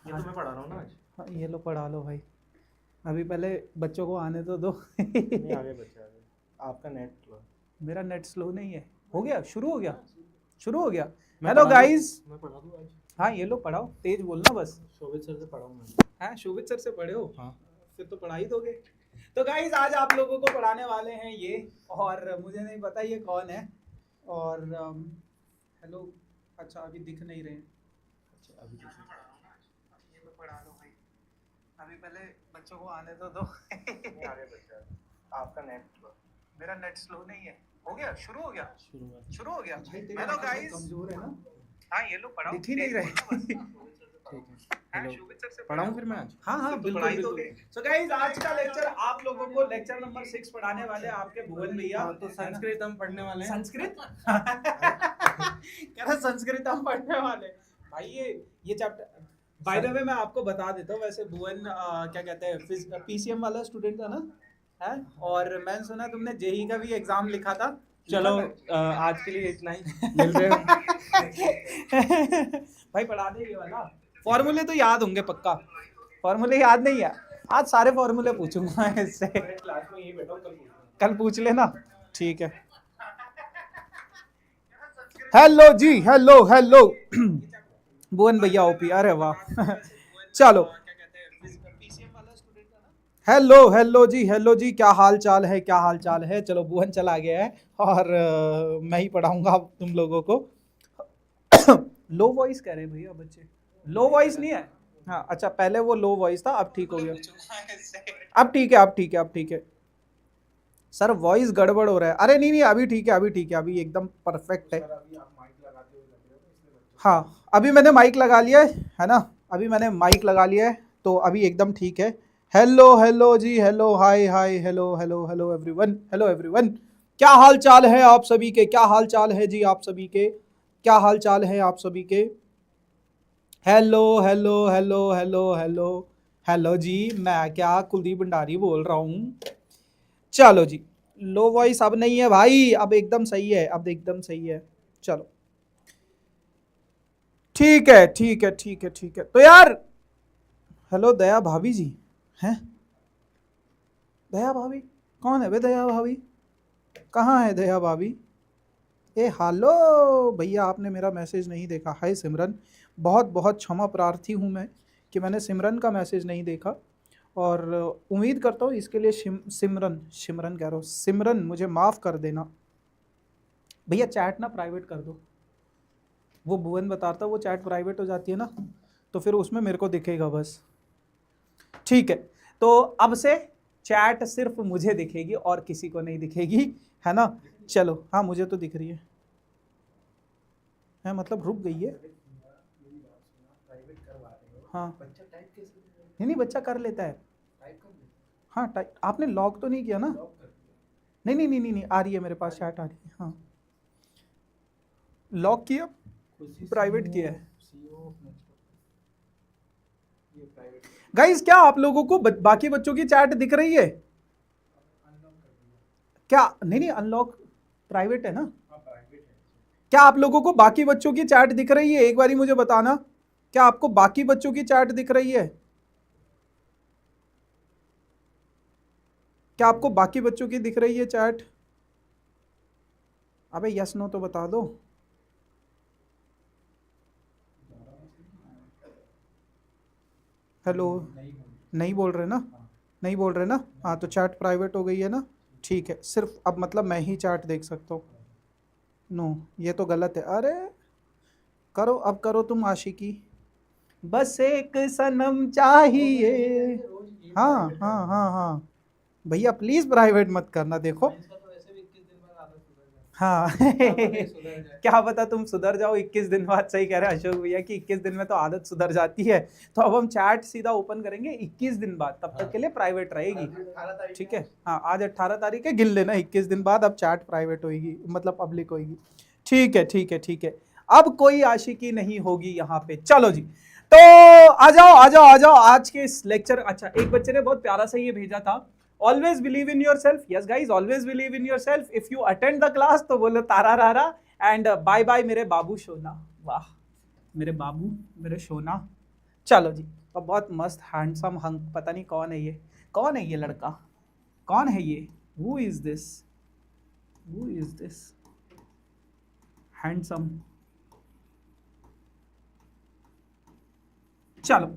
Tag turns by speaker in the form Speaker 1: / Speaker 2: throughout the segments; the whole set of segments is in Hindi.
Speaker 1: ये तो मैं पढ़ा रहा हूँ ना आज।
Speaker 2: हाँ, ये लो पढ़ा लो भाई। अभी पहले बच्चों को आने तो दो।
Speaker 1: नहीं आगे बच्चे आगे। आपका नेट स्लो।
Speaker 2: मेरा नेट स्लो नहीं है। हो गया, शुरू हो गया, शुरू हो गया।
Speaker 1: मैं
Speaker 2: हेलो
Speaker 1: पढ़ा दूँ?
Speaker 2: गाइस।
Speaker 1: मैं पढ़ा दूँ आज?
Speaker 2: हाँ ये लो पढ़ाओ, तेज बोलना बस।
Speaker 1: शोभित सर से पढ़ा हूँ मैं।
Speaker 2: हाँ शोभित सर से पढ़े हो?
Speaker 1: हाँ।
Speaker 2: फिर तो पढ़ा ही दोगे। तो गाइस आज आप लोगों को पढ़ाने वाले हैं ये, और मुझे नहीं पता ये कौन है। और हेलो, अच्छा अभी दिख नहीं रहे हैं।
Speaker 1: अच्छा अभी किसी
Speaker 2: ये लो पढ़ा लो भाई। अभी पहले बच्चों को आने तो दो।
Speaker 1: नहीं आगे बच्चे आगे। आपका नेट स्लो।
Speaker 2: मेरा नेट स्लो नहीं है। हो गया, शुरू हो गया,
Speaker 1: शुरू में।
Speaker 2: शुरू हो गया।
Speaker 1: भाई तेरी
Speaker 2: हेलो
Speaker 1: आवाज़
Speaker 2: गाइस।
Speaker 3: कमजोर है ना।
Speaker 2: हाँ ये लो पढ़ाओ,
Speaker 3: दिख ही नहीं रहे।
Speaker 1: ठीक है।
Speaker 2: हाँ,
Speaker 1: हेलो।
Speaker 2: शोभित सर से
Speaker 1: पढ़ाऊँ फिर मैं आज?
Speaker 2: हाँ हाँ
Speaker 1: फिर तो
Speaker 2: बिल्कुल
Speaker 1: पढ़ा ही
Speaker 2: बिल्कुल।
Speaker 1: दोगे।
Speaker 2: सो गाइस आज का लेक्चर आप लोगों को लेक्चर नंबर 6 पढ़ाने वाले हैं आपके भुवन भैया।
Speaker 1: हाँ तो संस्कृत हम पढ़ने वाले हैं।
Speaker 2: संस्कृत कह रहा संस्कृत हम पढ़ने वाले हैं। भाई ये चैप्टर बाय द वे मैं आपको बता देता हूँ। वैसे भुवन क्या कहते हैं पीसीएम वाला स्टूडेंट था ना, है? और मैंने सुना तुमने जेई का भी एग्जाम लिखा था।
Speaker 1: चलो आज के लिए इतना ही। मिल रहे हम।
Speaker 2: भाई पढ़ा दे ये वाला। फॉर्मूले तो याद होंगे पक्का। फॉर्मूले याद नहीं है? आज सारे फॉर्मूले पूछूंगा इससे।
Speaker 1: क्लास में यही बैठा हूँ,
Speaker 2: कल पूछ लेना, ठीक है। हेलो जी, हेलो हेलो। भुवन भैया ओपी, अरे वाह। चलो हेलो हेलो जी, हेलो जी, क्या हाल चाल है, क्या हाल चाल है। चलो भुवन चला गया है और मैं ही पढ़ाऊंगा अब तुम लोगों को। लो वॉइस कह रहे हैं भैया बच्चे। लो वॉइस नहीं है? हाँ अच्छा, पहले वो लो वॉइस था, अब ठीक हो गया। अब ठीक है, अब ठीक है, अब ठीक है। सर वॉइस गड़बड़ हो रहा है। अरे नहीं नहीं, अभी ठीक है, अभी ठीक है, अभी एकदम परफेक्ट है। हाँ अभी मैंने माइक लगा लिया है ना, अभी मैंने माइक लगा लिया है तो अभी एकदम ठीक है। हेलो हेलो जी, hello hi hi, hello hello hello everyone, hello everyone. क्या हाल चाल है आप सभी के, क्या हाल चाल है जी आप सभी के, क्या हाल चाल है आप सभी के। Hello hello hello hello hello hello जी, मैं क्या कुलदीप भंडारी बोल रहा हूँ। चलो जी, लो वॉइस अब नहीं है भाई, अब एकदम सही है, अब एकदम सही है। चलो ठीक है ठीक है ठीक है ठीक है। तो यार हेलो दया भाभी जी हैं? दया भाभी कौन है बे? दया भाभी कहाँ है दया भाभी? ए हेलो भैया, आपने मेरा मैसेज नहीं देखा। हाय सिमरन, बहुत बहुत क्षमा प्रार्थी हूँ मैं कि मैंने सिमरन का मैसेज नहीं देखा, और उम्मीद करता हूँ इसके लिए सिमरन सिमरन कह रहा हूँ, सिमरन मुझे माफ़ कर देना। भैया चैट ना प्राइवेट कर दो। वो भुवन बताता वो चैट प्राइवेट हो जाती है ना, तो फिर उसमें मेरे को दिखेगा बस। ठीक है, तो अब से चैट सिर्फ मुझे दिखेगी और किसी को नहीं दिखेगी, है ना? चलो हाँ मुझे तो दिख रही है मतलब रुक गई है। हाँ नहीं नहीं, बच्चा कर लेता है। हाँ टाइप आपने लॉक तो नहीं किया ना? नहीं नहीं नहीं नहीं नहीं, आ रही है मेरे पास चैट आ रही है। हाँ लॉक किया, प्राइवेट किया है। गाइस क्या आप लोगों को बाकी बच्चों की चैट दिख रही है क्या? नहीं नहीं, अनलॉक प्राइवेट है ना? क्या आप लोगों को बाकी बच्चों की चैट दिख रही है? एक बारी मुझे बताना, क्या आपको बाकी बच्चों की चैट दिख रही है? क्या आपको बाकी बच्चों की दिख रही है चैट? अबे यस नो तो बता दो। हेलो, नहीं बोल रहे ना? नहीं बोल रहे ना? हाँ तो चैट प्राइवेट हो गई है ना? ठीक है, सिर्फ अब मतलब मैं ही चैट देख सकता हूँ। नो ये तो गलत है। अरे करो, अब करो तुम आशिकी। बस एक सनम चाहिए। हाँ हाँ हाँ हाँ भैया प्लीज प्राइवेट मत करना। देखो हाँ क्या पता तुम सुधर जाओ 21 दिन बाद। सही कह रहे हैं अशोक भैया कि 21 दिन में तो आदत सुधर जाती है। तो अब हम चैट सीधा ओपन करेंगे 21 दिन बाद, तब तक के लिए प्राइवेट रहेगी। ठीक है हाँ, आज 18 तारीख है, गिन लेना 21 दिन बाद अब चैट प्राइवेट होगी, मतलब पब्लिक होगी। ठीक है ठीक है ठीक है, अब कोई आशिकी नहीं होगी यहाँ पे। चलो जी, तो आ जाओ आ जाओ आ जाओ आज के इस लेक्चर। अच्छा एक बच्चे ने बहुत प्यारा सा ये भेजा था, always believe in your self. Yes guys, always believe in your self. If you attend the class तो बोलो तारा रारा एंड बाय बाय मेरे बाबू सोना। वाह मेरे बाबू, मेरे सोना, चलो जी, तो बहुत मस्त हैंडसम हंक, पता नहीं कौन है ये, कौन है ये लड़का, कौन है ये, who is this, who is this handsome. चलो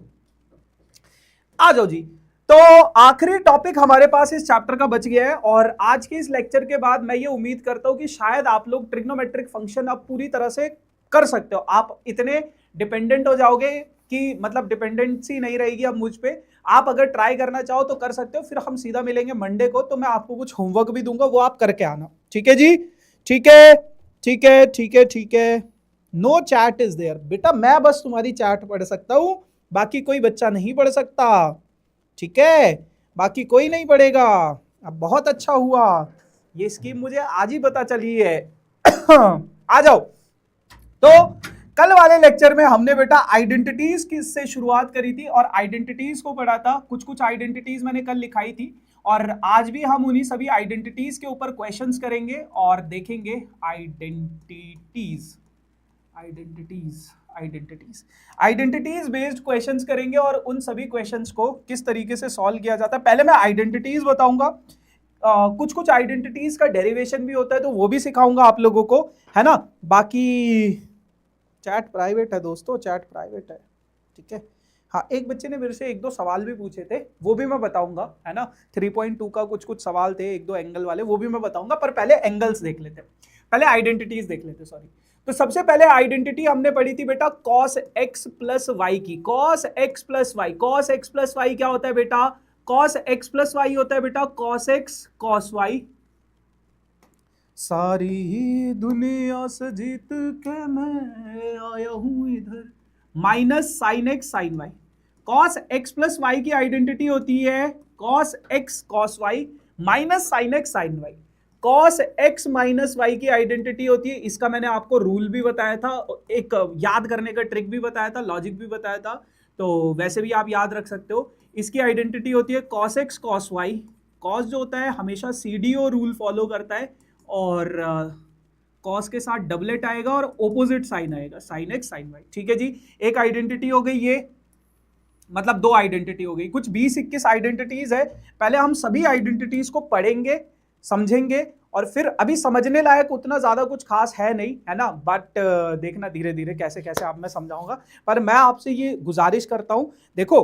Speaker 2: आ जाओ जी। तो आखिरी टॉपिक हमारे पास इस चैप्टर का बच गया है, और आज के इस लेक्चर के बाद मैं ये उम्मीद करता हूं कि शायद आप लोग ट्रिग्नोमेट्रिक फंक्शन अब पूरी तरह से कर सकते हो। आप इतने डिपेंडेंट हो जाओगे कि मतलब डिपेंडेंसी नहीं रहेगी अब मुझ पे। आप अगर ट्राई करना चाहो तो कर सकते हो। फिर हम सीधा मिलेंगे मंडे को, तो मैं आपको कुछ होमवर्क भी दूंगा, वो आप करके आना। ठीक है जी, ठीक है, ठीक है, ठीक है, ठीक है। नो चैट इज देयर बेटा, मैं बस तुम्हारी चैट पढ़ सकता हूं, बाकी कोई बच्चा नहीं पढ़ सकता। ठीक है, बाकी कोई नहीं पढ़ेगा। अब बहुत अच्छा हुआ, ये स्कीम मुझे आज ही पता चली है। आ जाओ। तो कल वाले लेक्चर में हमने बेटा आइडेंटिटीज की से शुरुआत करी थी और आइडेंटिटीज को पढ़ा था। कुछ कुछ आइडेंटिटीज मैंने कल लिखाई थी, और आज भी हम उन्हीं सभी आइडेंटिटीज के ऊपर क्वेश्चंस करेंगे और देखेंगे identities, identities, identities, identities based questions करेंगे, और उन सभी क्वेश्चंस को किस तरीके से सॉल्व किया जाता है। पहले मैं आइडेंटिटीज बताऊंगा, कुछ कुछ आइडेंटिटीज का डेरिवेशन भी होता है तो वो भी सिखाऊंगा आप लोगों को, है ना। बाकी चैट प्राइवेट है दोस्तों, चैट प्राइवेट है, ठीक है। हाँ, एक बच्चे ने मेरे से एक दो सवाल भी पूछे थे, वो भी मैं बताऊंगा, है ना। 3.2 का कुछ कुछ सवाल थे, एक दो एंगल वाले, वो भी मैं बताऊंगा। पर पहले एंगल्स देख लेते हैं, पहले आइडेंटिटीज देख लेते, सॉरी। तो सबसे पहले आइडेंटिटी हमने पढ़ी थी बेटा cos x प्लस वाई की। cos x plus Y, cos x plus वाई क्या होता है बेटा, cos x प्लस वाई होता है बेटा cos x cos y। सारी दुनिया से जीत के मैं आया हूं इधर, minus sine x sine y. cos x plus Y की आइडेंटिटी होती है cos x cos y minus sine x sine y. cos x minus y की आइडेंटिटी होती है, इसका मैंने आपको रूल भी बताया था, एक याद करने का ट्रिक भी बताया था, लॉजिक भी बताया था, तो वैसे भी आप याद रख सकते हो। इसकी आइडेंटिटी होती है cos x cos y। cos जो होता है हमेशा CDO रूल फॉलो करता है, और cos के साथ डबलेट आएगा और ओपोजिट साइन आएगा, साइन एक्स साइन वाई। ठीक है जी, एक आइडेंटिटी हो गई ये, मतलब दो आइडेंटिटी हो गई। कुछ 20-21 आइडेंटिटीज है, पहले हम सभी आइडेंटिटीज को पढ़ेंगे, समझेंगे, और फिर अभी समझने लायक उतना ज्यादा कुछ खास है नहीं, है ना। बट देखना धीरे धीरे कैसे कैसे आप मैं समझाऊंगा। पर मैं आपसे ये गुजारिश करता हूं, देखो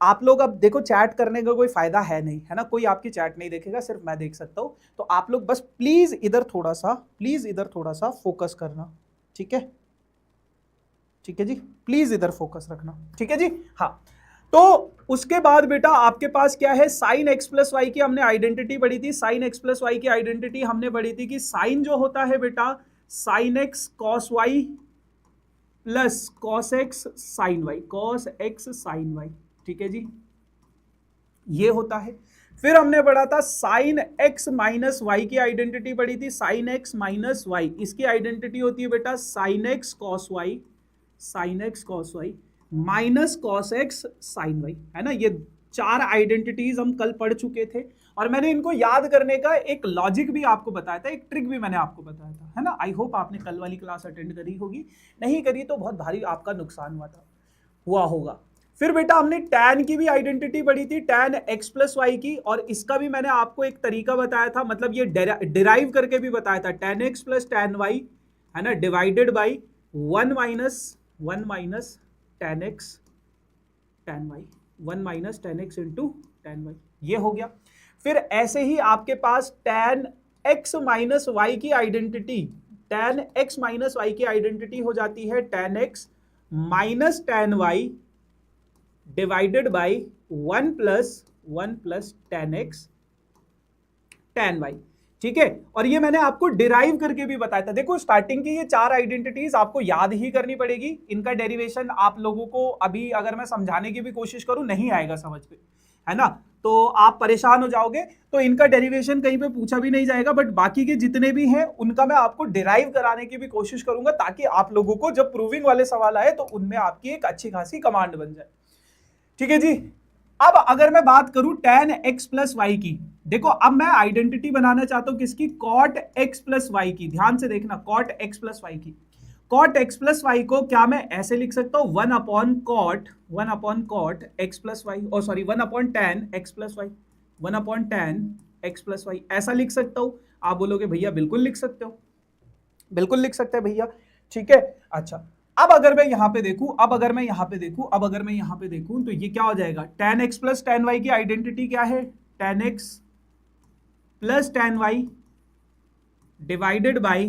Speaker 2: आप लोग अब देखो चैट करने का कोई फायदा है नहीं, है ना, कोई आपकी चैट नहीं देखेगा, सिर्फ मैं देख सकता हूं। तो आप लोग बस प्लीज इधर थोड़ा सा, प्लीज इधर थोड़ा सा फोकस करना, ठीक है, ठीक है जी, प्लीज इधर फोकस रखना, ठीक है जी। हाँ, तो उसके बाद बेटा आपके पास क्या है, साइन एक्स प्लस वाई की हमने आइडेंटिटी पढ़ी थी। साइन एक्स प्लस वाई की आइडेंटिटी हमने पढ़ी थी कि साइन जो होता है बेटा sine x cos Y plus cos x sine y, cos x sine Y, ठीक है जी, ये होता है। फिर हमने पढ़ा था साइन एक्स माइनस वाई की आइडेंटिटी पढ़ी थी, साइन एक्स माइनस वाई, इसकी आइडेंटिटी होती है बेटा sine x cos y, sine x cos Y minus cos x sine y, है ना। ये चार आइडेंटिटीज हम कल पढ़ चुके थे, और मैंने इनको याद करने का एक लॉजिक भी आपको बताया था, एक ट्रिक भी मैंने आपको बताया था, है ना। आई होप आपने कल वाली क्लास अटेंड करी होगी, नहीं करी तो बहुत भारी आपका नुकसान हुआ होगा। फिर बेटा हमने tan की भी आइडेंटिटी पढ़ी थी, tan x प्लस वाई की, और इसका भी मैंने आपको एक तरीका बताया था, मतलब ये डिराइव करके भी बताया था, tan x plus tan y, है ना, divided by 1 minus tan x tan y, 1 minus tan x into tan y, ये हो गया। फिर ऐसे ही आपके पास tan x माइनस वाई की identity, tan x minus y की आइडेंटिटी हो जाती है tan x minus tan y divided by 1 plus tan x tan y, ठीक है। और ये मैंने आपको डिराइव करके भी बताया था। देखो स्टार्टिंग की ये चार आइडेंटिटीज आपको याद ही करनी पड़ेगी, इनका डेरिवेशन आप लोगों को अभी अगर मैं समझाने की भी कोशिश करूं नहीं आएगा समझ पे, है ना, तो आप परेशान हो जाओगे। तो इनका डेरिवेशन कहीं पे पूछा भी नहीं जाएगा, बट बाकी के जितने भी हैं उनका मैं आपको डिराइव कराने की भी कोशिश करूंगा, ताकि आप लोगों को जब प्रूविंग वाले सवाल आए तो उनमें आपकी एक अच्छी खासी कमांड बन जाए, ठीक है जी। अब अगर मैं बात करूं tan x प्लस वाई की, देखो अब मैं आइडेंटिटी बनाना चाहता हूं किसकी, cot x प्लस वाई की, ध्यान से देखना cot x प्लस वाई की। कॉट एक्स प्लस वाई को क्या मैं ऐसे लिख सकता हूं, 1 upon cot x plus Y, और sorry 1/10 X plus Y, 1/10 X plus Y, ऐसा लिख सकता हूं। आप बोलोगे भैया बिल्कुल लिख सकते हो, बिल्कुल लिख सकते हैं भैया, ठीक है। अच्छा, अब अगर मैं यहां पे देखूं, अब अगर मैं यहां पे देखूं तो ये क्या हो जाएगा, tan x plus tan y की आइडेंटिटी क्या है, tan x plus tan y divided by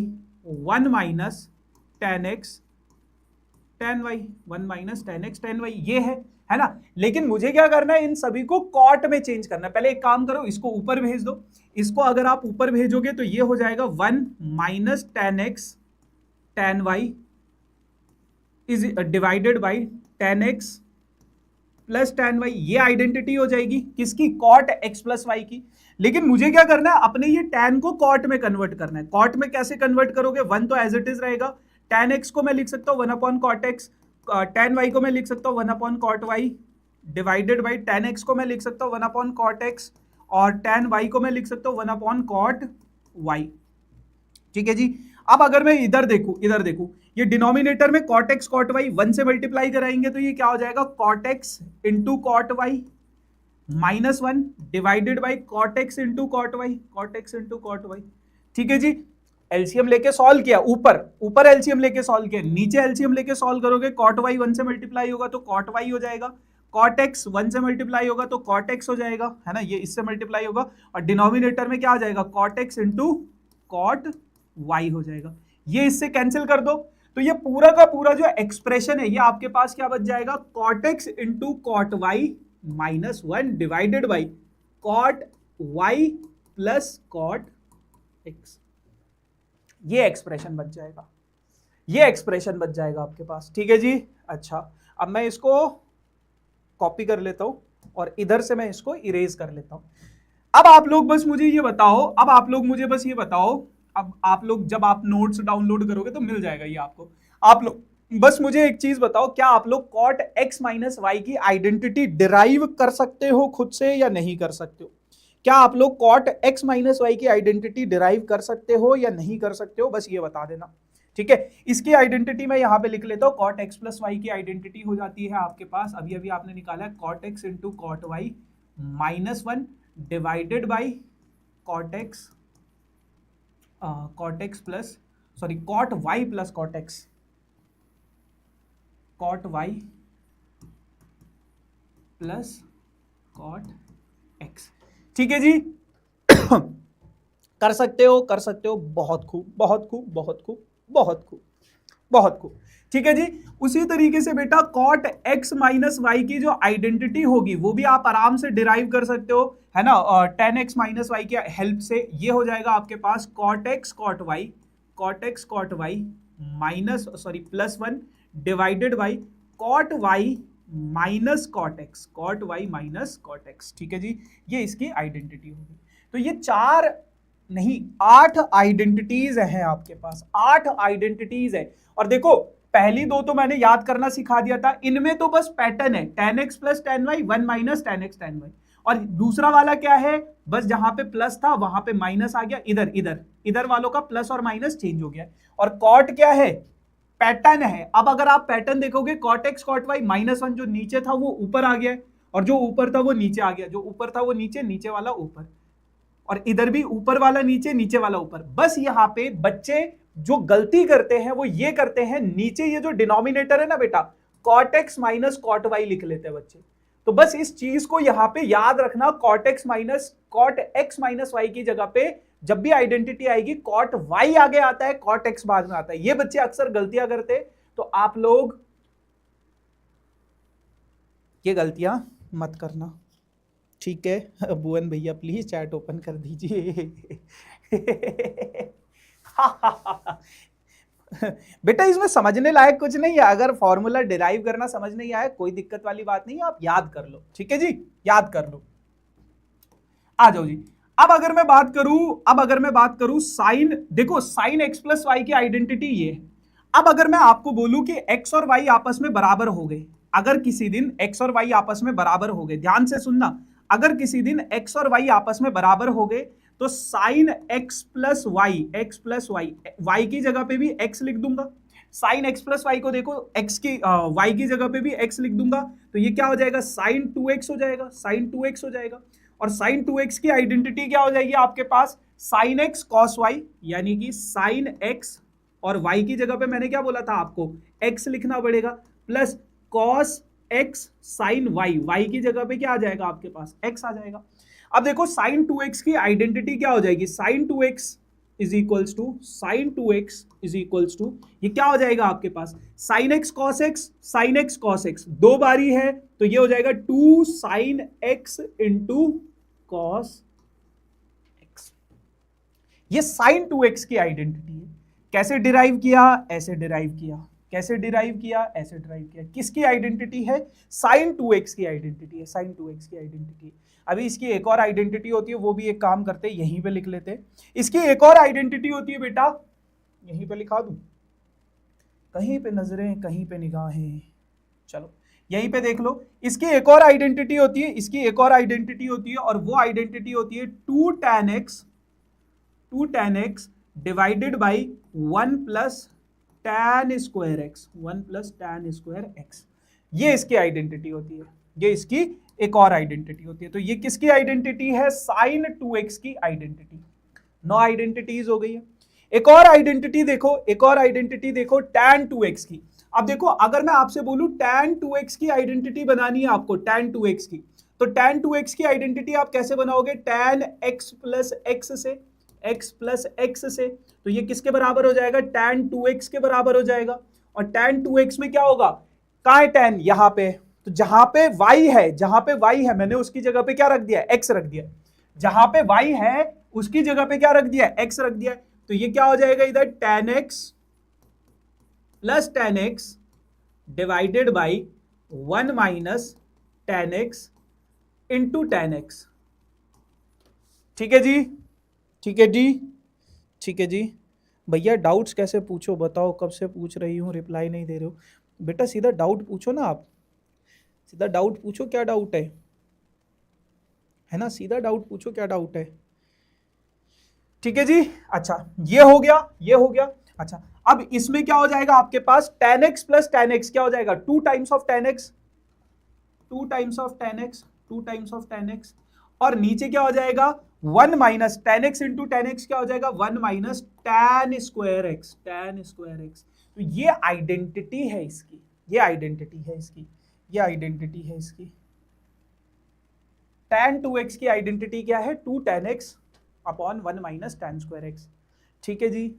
Speaker 2: 1 minus tan x tan y, 1 minus tan x tan y, ये है ना। लेकिन मुझे क्या करना है, इन सभी को कॉट में चेंज करना है। पहले एक काम करो, इसको ऊपर भेज दो, इसको अगर आप ऊपर भेजोगे तो ये हो जाएगा 1 minus tan x tan y is divided by tan x plus tan y, ये आइडेंटिटी हो जाएगी किसकी, कॉट x प्लस वाई की। लेकिन मुझे क्या करना है, अपने ये tan को कॉट में कन्वर्ट करना है। कॉट में कैसे कन्वर्ट करोगे, 1 तो एज इट इज रहेगा, tan x को मैं लिख सकता हूं 1/cot x, tan y को मैं लिख सकता हूं 1/cot y divided by tan x को मैं लिख सकता हूं 1/cot x, और tan y को मैं लिख सकता हूं 1/cot y, ठीक है जी। अब अगर मैं इधर देखूं, ये डिनोमिनेटर में cot x cot y 1 से मल्टीप्लाई कराएंगे तो ये क्या हो जाएगा, cot x into cot y minus 1 divided by cot x into cot y, ठीक है जी। एलसीएम लेके सॉल्व किया, ऊपर एलसीएम लेके सॉल्व किया, नीचे एलसीएम लेके सॉल्व करोगे, cot y 1 से मल्टीप्लाई होगा तो cot y हो जाएगा, cot x 1 से मल्टीप्लाई होगा तो cot x हो जाएगा, है ना, ये इससे मल्टीप्लाई होगा, और डिनोमिनेटर में क्या आ जाएगा, cot x into cot y हो जाएगा। ये इससे कैंसिल कर दो, तो ये पूरा का पूरा जो एक्सप्रेशन है ये आपके पास क्या बच जाएगा, cot x into cot y minus 1 divided by cot y plus cot x, ये एक्सप्रेशन बच जाएगा, ये एक्सप्रेशन बच जाएगा आपके पास, ठीक है जी। अच्छा, अब मैं इसको कॉपी कर लेता हूं और इधर से मैं इसको इरेज कर लेता हूं। अब आप लोग बस मुझे ये बताओ, अब आप लोग जब आप नोट्स डाउनलोड करोगे तो मिल जाएगा ये आपको। आप लोग बस मुझे एक चीज बताओ, क्या आप लोग cot x माइनस वाई की आइडेंटिटी डिराइव कर सकते हो खुद से या नहीं कर सकते हो? क्या आप लोग cot x माइनस वाई की आइडेंटिटी डिराइव कर सकते हो या नहीं कर सकते हो, बस ये बता देना, ठीक है। इसकी आइडेंटिटी मैं यहां पे लिख लेता हूं, cot x प्लस वाई की आइडेंटिटी हो जाती है आपके पास, अभी अभी आपने निकाला है, cot x into cot y minus 1 divided by cot x plus cot y plus cot x, cot y plus cot x, ठीक है जी। कर सकते हो, बहुत खूब, ठीक है जी। उसी तरीके से बेटा cot x माइनस वाई की जो आइडेंटिटी होगी वो भी आप आराम से डिराइव कर सकते हो, है ना, tan x माइनस वाई की हेल्प से। ये हो जाएगा आपके पास cot x cot y minus plus 1 divided by cot y minus cot x, ठीक है जी। ये इसकी आइडेंटिटी होगी। तो ये 4 नहीं 8 आइडेंटिटीज हैं आपके पास, 8 आइडेंटिटीज है। और देखो पहली 2 तो मैंने याद करना सिखा दिया था, इनमें तो बस पैटर्न है, tan x plus tan y 1 minus tan x tan y, और दूसरा वाला क्या है, बस जहां पे प्लस था वहां पे माइनस आ गया, इधर वालों का प्लस और माइनस चेंज हो गया। और cot क्या है, पैटर्न है। अब अगर आप पैटर्न देखोगे cot x cot y minus 1 जो नीचे था वो ऊपर आ गया, और जो ऊपर था वो नीचे आ गया, जो ऊपर था वो नीचे वाला ऊपर, और इधर भी ऊपर वाला नीचे वाला ऊपर। बस यहाँ पे बच्चे जो गलती करते हैं वो ये करते हैं, नीचे ये जो डिनोमिनेटर है ना बेटा, cot x minus cot y लिख लेते हैं बच्चे। तो बस इस चीज को यहाँ पे याद रखना, cot x माइनस y की जगह पे जब भी आइडेंटिटी आएगी cot y आगे आता है, cot x बाद में आता है। ये बच्चे अक्सर गलतियां करते, तो आप लोग ये गलतियां मत करना, ठीक है। भुवन भैया प्लीज चैट ओपन कर दीजिए। बेटा इसमें समझने लायक कुछ नहीं है, अगर फॉर्मूला डिराइव करना समझ नहीं आया कोई दिक्कत वाली बात नहीं है, आप याद कर लो, ठीक है जी, याद कर लो। आ जाओ जी। अब अगर मैं बात करूं साइन, देखो साइन x प्लस वाई की आइडेंटिटी ये। अब अगर मैं आपको बोलूं कि x और y आपस में बराबर हो गए, अगर किसी दिन x और y आपस में बराबर हो गए, ध्यान से सुनना, अगर किसी दिन x और y आपस में बराबर हो गए तो sine x plus y, y की जगह पे भी x लिख दूंगा, साइन एक्स प्लस वाई को देखो, एक्स की वाई की जगह पे भी एक्स लिख दूंगा, तो ये क्या हो जाएगा, साइन 2x हो जाएगा, साइन 2x हो जाएगा। और साइन 2x की आइडेंटिटी क्या हो जाएगी आपके पास, साइन एक्स कॉस वाई, यानी कि साइन एक्स, और वाई की जगह पे मैंने क्या बोला था आपको, एक्स लिखना पड़ेगा, plus cos x sine y, y की जगह पे क्या आ जाएगा आपके पास, एक्स आ जाएगा। अब देखो साइन 2x की आइडेंटिटी क्या हो जाएगी, sine 2x is equals to sine 2x is equals to, ये क्या हो जाएगा आपके पास, sine x cos x, sine x cos X दो बारी है, तो ये हो जाएगा 2 sine X into cos X. ये साइन 2x की आइडेंटिटी है। कैसे डिराइव किया, ऐसे डिराइव किया, कैसे डिराइव किया, ऐसे डिराइव किया। किसकी आइडेंटिटी है, साइन 2x की आइडेंटिटी है, साइन 2x की आइडेंटिटी है। अभी इसकी एक और आइडेंटिटी होती है, वो भी एक काम करते हैं, यहीं पे लिख लेते हैं। इसकी एक और आइडेंटिटी होती है बेटा, यहीं पे लिखा दूं, कहीं पे नजरें कहीं पे निगाहें, चलो यहीं पे देख लो। इसकी एक और आइडेंटिटी होती है, इसकी एक और आइडेंटिटी होती है, और वो आइडेंटिटी होती है 2 tan x divided by 1 plus tan square x, 1 plus tan square x. ये इसकी आइडेंटिटी होती है, ये इसकी एक और आइडेंटिटी होती है। तो ये किसकी आइडेंटिटी है, साइन 2x की आइडेंटिटी। 9 आइडेंटिटीज हो गई है। एक और आइडेंटिटी देखो, एक और आइडेंटिटी देखो tan 2x की। अब देखो अगर मैं आपसे बोलूं tan 2x की आइडेंटिटी बनानी है आपको, tan 2x की, तो tan 2x की आइडेंटिटी आप कैसे बनाओगे, tan x प्लस एक्स से, x प्लस एक्स से, तो ये किसके बराबर हो जाएगा, tan 2x के बराबर हो जाएगा। और tan 2x में क्या होगा, कहां है tan, यहां पे, तो जहां पे y है, जहां पे y है मैंने उसकी जगह पे क्या रख दिया, x रख दिया। जहां पे y है उसकी जगह पे क्या रख दिया, x रख दिया। तो ये क्या हो जाएगा इधर, tan x plus tan x divided by 1 minus tan x into tan x। ठीक है जी, ठीक है जी, ठीक है जी। भैया डाउट्स कैसे पूछो बताओ, कब से पूछ रही हूँ रिप्लाई नहीं दे रहे हो। बेटा सीधा डाउट पूछो ना, आप सीधा डाउट पूछो, क्या डाउट है ना, सीधा डाउट पूछो क्या डाउट है। ठीक है जी, अच्छा ये हो गया, ये हो गया। अच्छा अब इसमें क्या हो जाएगा आपके पास, tan x plus tan x क्या हो जाएगा, 2 times of tan x, 2 times of tan x, 2 times of tan x, और नीचे क्या हो जाएगा 1 minus tan x into tan x क्या हो जाएगा 1 minus tan square x, tan square x. तो ये आइडेंटिटी है इसकी, ये आइडेंटिटी है इसकी, ये आइडेंटिटी है इसकी। tan 2x की आइडेंटिटी क्या है, 2 tan x upon 1 minus tan square x. ठीक है जी,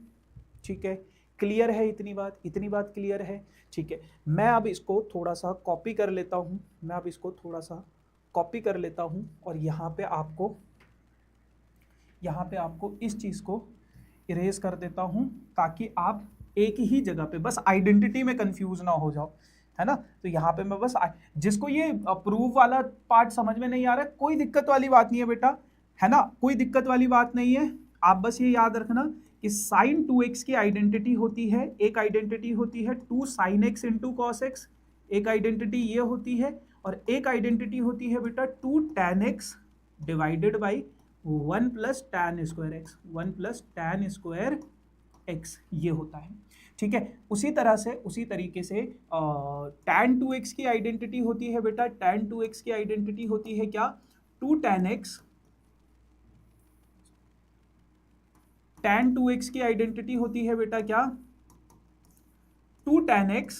Speaker 2: ठीक है, क्लियर है इतनी बात, इतनी बात क्लियर है। ठीक है, मैं अब इसको थोड़ा सा कॉपी कर लेता हूं, मैं अब इसको थोड़ा सा कॉपी कर लेता हूं, और यहाँ पे आपको इस चीज़ को इरेज कर देता हूं, ताकि आप एक ही जगह पे बस आइडेंटिटी में कंफ्यूज ना हो जाओ, है ना। तो यहाँ पे मैं बस जिसको ये प्रूफ वाला पार्ट समझ में नहीं आ रहा है, कोई दिक्कत वाली बात नहीं है बेटा, है ना, कोई दिक्कत वाली बात नहीं है। आप बस ये याद रखना कि साइन 2x की आइडेंटिटी होती है, एक आइडेंटिटी होती है 2 sine X into cos x, एक आइडेंटिटी ये होती है, और एक आइडेंटिटी होती है बेटा 2 tan x divided by 1 plus tan square x, 1 plus tan square x, ये होता है। ठीक है, उसी तरह से, उसी तरीके से tan 2x की आइडेंटिटी होती है बेटा, tan 2x की आइडेंटिटी होती है क्या, 2 tan x, tan 2x की आइडेंटिटी होती है बेटा क्या, 2 tan x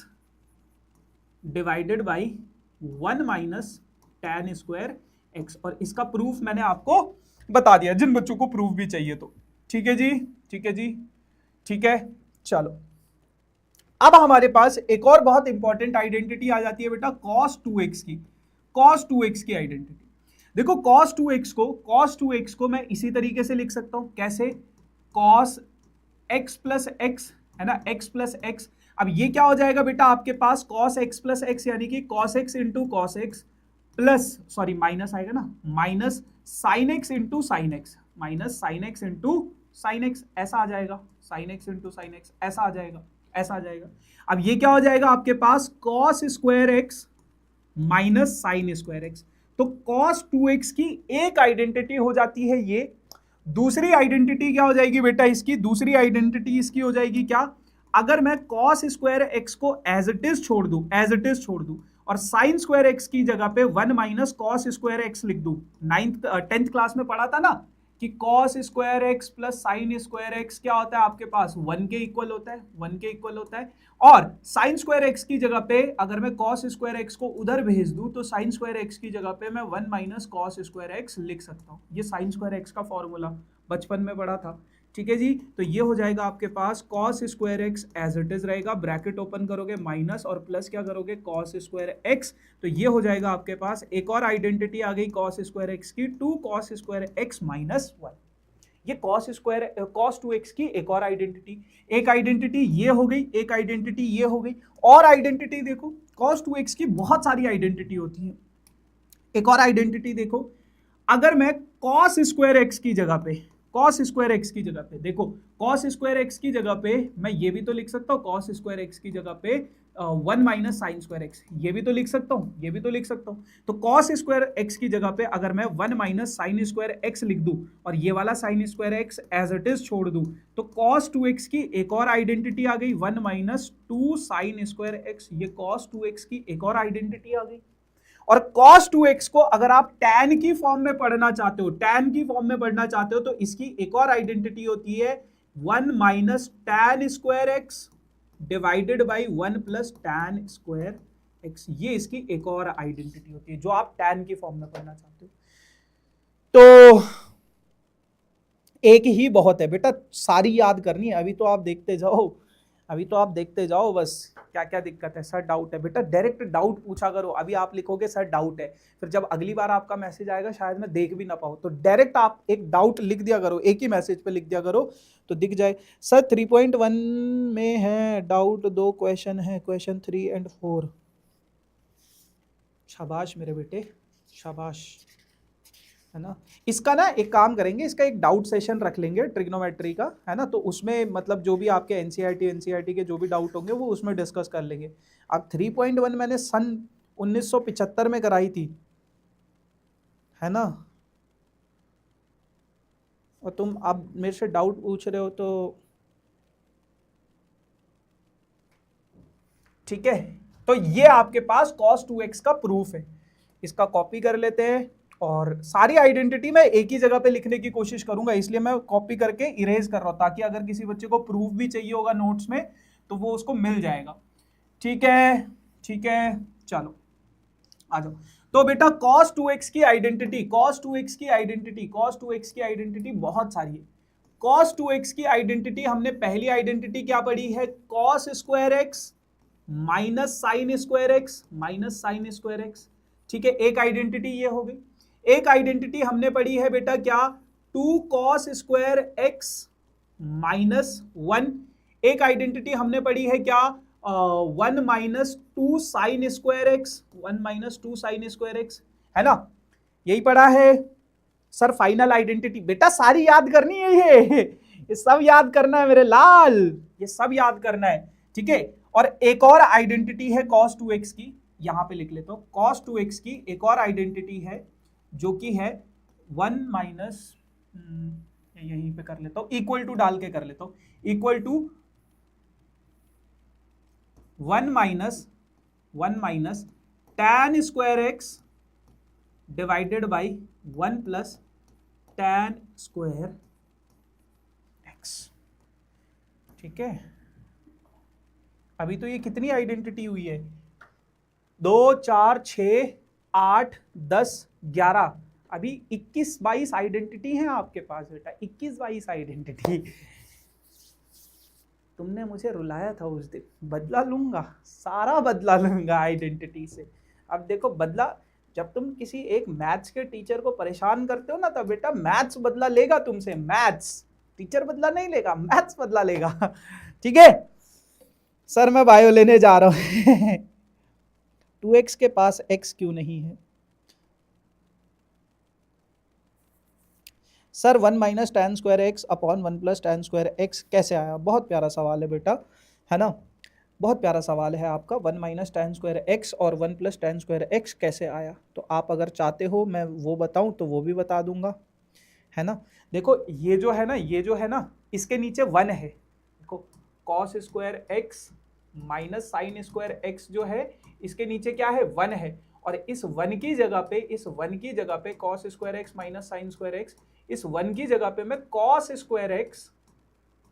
Speaker 2: divided by 1 minus tan square x। और इसका प्रूफ मैंने आपको बता दिया, जिन बच्चों को प्रूफ भी चाहिए तो। ठीक है जी, ठीक है जी, ठीक है। चलो अब हमारे पास एक और बहुत इंपॉर्टेंट आइडेंटिटी आ जाती है बेटा, cos 2x की, cos 2x की आइडेंटिटी। देखो cos 2x को मैं इसी तरीके से लिख सकता हूं, कैसे, cos x प्लस एक्स, है ना, x प्लस एक्स। अब ये क्या हो जाएगा बेटा आपके पास, cos x प्लस एक्स, यानी कि cos x into cos x plus, sorry minus आएगा ना, minus sin x into sin x, minus sin x into sin x, ऐसा आ जाएगा, sin x into sin x, ऐसा आ जाएगा, ऐसा आ जाएगा। अब ये क्या हो जाएगा आपके पास, cos square x minus sine square x. तो cos 2x की एक आइडेंटिटी हो जाती है ये, दूसरी आइडेंटिटी क्या हो जाएगी बेटा इसकी, दूसरी आइडेंटिटी इसकी हो जाएगी क्या, अगर मैं cos स्क्वायर एक्स को एज इट इज छोड़ दूं और साइन स्क्वायर एक्स की जगह पे 1 माइनस कॉस स्क्वायर एक्स लिख दूं, 10th क्लास में पढ़ा था ना कि cos square x plus sign square x क्या होता है आपके पास 1 के इक्वल होता है, और साइन स्क्वायर एक्स की जगह पे अगर मैं cos स्क्वायर एक्स को उधर भेज दूं तो साइन स्क्वायर एक्स की जगह पे मैं 1 माइनस कॉस स्क्वायर एक्स लिख सकता हूं। ये साइन स्क्वायर एक्स का फॉर्मूला बचपन में पढ़ा था, ठीक है जी। तो ये हो जाएगा आपके पास cos square x as it is रहेगा, ब्रैकेट ओपन करोगे माइनस और प्लस क्या करोगे cos स्क्वायर एक्स, तो ये हो जाएगा आपके पास एक और आइडेंटिटी आ गई cos स्क्वायर एक्स की 2 cos स्क्वायर एक्स माइनस 1। ये cos 2x की एक और आइडेंटिटी, एक आइडेंटिटी ये हो गई, एक आइडेंटिटी ये हो गई, और आइडेंटिटी देखो cos 2x की बहुत सारी आइडेंटिटी होती है। एक और आइडेंटिटी देखो, अगर मैं cos स्क्वायर एक्स की जगह पे देखो cos स्क्वायर एक्स की जगह पे मैं ये भी तो लिख सकता हूँ, cos स्क्वायर एक्स की जगह पे 1 माइनस साइन स्क्वायर एक्स, ये भी तो लिख सकता हूँ, तो cos स्क्वायर एक्स की जगह पे अगर मैं 1 माइनस साइन स्क्वायर एक्स लिख दूं और ये वाला sine square x as it is छोड़ दूं तो cos 2x की एक और आइडेंटिटी आ गई 1 माइनस 2 साइन स्क्वायर एक्स, ये cos 2x की एक और आइडेंटिटी आ गई। और cos 2x को अगर आप tan की फॉर्म में पढ़ना चाहते हो तो इसकी एक और आइडेंटिटी होती है 1 minus tan square x divided by 1 plus tan square x, ये इसकी एक और आइडेंटिटी होती है जो आप tan की फॉर्म में पढ़ना चाहते हो। तो एक ही बहुत है बेटा, सारी याद करनी है। अभी तो आप देखते जाओ बस क्या क्या दिक्कत है। सर डाउट है बेटा, डायरेक्ट डाउट पूछा करो। अभी आप लिखोगे सर डाउट है, फिर जब अगली बार आपका मैसेज आएगा शायद मैं देख भी ना पाऊँ, तो डायरेक्ट आप एक डाउट लिख दिया करो, एक ही मैसेज पे लिख दिया करो तो दिख जाए। सर 3.1 में है डाउट, 2 क्वेश्चन है, क्वेश्चन 3 और 4। शाबाश मेरे बेटे, शाबाश, है ना। इसका ना एक काम करेंगे, इसका एक डाउट सेशन रख लेंगे ट्रिग्नोमेट्री का, है ना। तो उसमें मतलब जो भी आपके एनसीईआरटी के जो भी डाउट होंगे वो उसमें डिस्कस कर लेंगे। अब 3.1 मैंने सन 1975 में कराई थी, है ना, और तुम अब मेरे से डाउट पूछ रहे हो तो ठीक है। तो ये आपके पास cos 2x का प्रूफ है, इसका कॉपी कर लेते हैं और सारी आइडेंटिटी मैं एक ही जगह पे लिखने की कोशिश करूंगा, इसलिए मैं कॉपी करके इरेज कर रहा हूं ताकि अगर किसी बच्चे को प्रूफ भी चाहिए होगा नोट्स में तो वो उसको मिल जाएगा। ठीक है, चलो आ जाओ। तो बेटा cos 2x की आइडेंटिटी बहुत सारी है। cos 2x की आइडेंटिटी हमने पहली आइडेंटिटी क्या पढ़ी है, cos square x minus sine square x, ठीक है। एक आइडेंटिटी ये हो गई। एक आइडेंटिटी हमने पढ़ी है बेटा क्या, 2 cos स्क्वायर एक्स माइनस 1। एक आइडेंटिटी हमने पढ़ी है क्या, 1 माइनस 2 साइन स्क्वायर एक्स, है ना, यही पढ़ा है। सर फाइनल आइडेंटिटी बेटा सारी याद करनी है, ये सब याद करना है मेरे लाल, ये सब याद करना है, ठीक है। और एक और आइडेंटिटी है cos 2x की, यहां पे लिख लेता हूं, cos 2x की एक और आइडेंटिटी है जो कि है 1 माइनस, यहीं पे कर लेता हूं, इक्वल टू डाल के कर लेता हूं, equal to 1 minus tan square x divided by 1 plus tan square x, ठीक है। अभी तो ये कितनी आइडेंटिटी हुई है, 2 4 6 8 10 11, अभी 21-22 आइडेंटिटी है आपके पास बेटा, 21-22 आइडेंटिटी। तुमने मुझे रुलाया था उस दिन, बदला लूंगा, सारा बदला लूंगा आइडेंटिटी से। अब देखो बदला, जब तुम किसी एक मैथ्स के टीचर को परेशान करते हो ना तब बेटा मैथ्स बदला लेगा तुमसे, मैथ्स टीचर बदला नहीं लेगा, मैथ्स बदला लेगा, ठीक है। सर मैं बायो लेने जा रहा हूं 2x के पास x क्यों नहीं है। Sir 1 minus tan square x upon 1 plus tan square x कैसे आया, बहुत प्यारा सवाल है बेटा, है ना, बहुत प्यारा सवाल है आपका। 1 माइनस tan स्क्वायर एक्स और 1 प्लस tan स्क्वायर एक्स कैसे आया, तो आप अगर चाहते हो मैं वो बताऊं तो वो भी बता दूंगा, है ना। देखो ये जो है ना इसके नीचे 1 है, देखो cos square x minus sine square x जो है इसके नीचे क्या है 1 है, और इस 1 की जगह पे cos square x minus sine square x, इस 1 की जगह पे मैं cos square x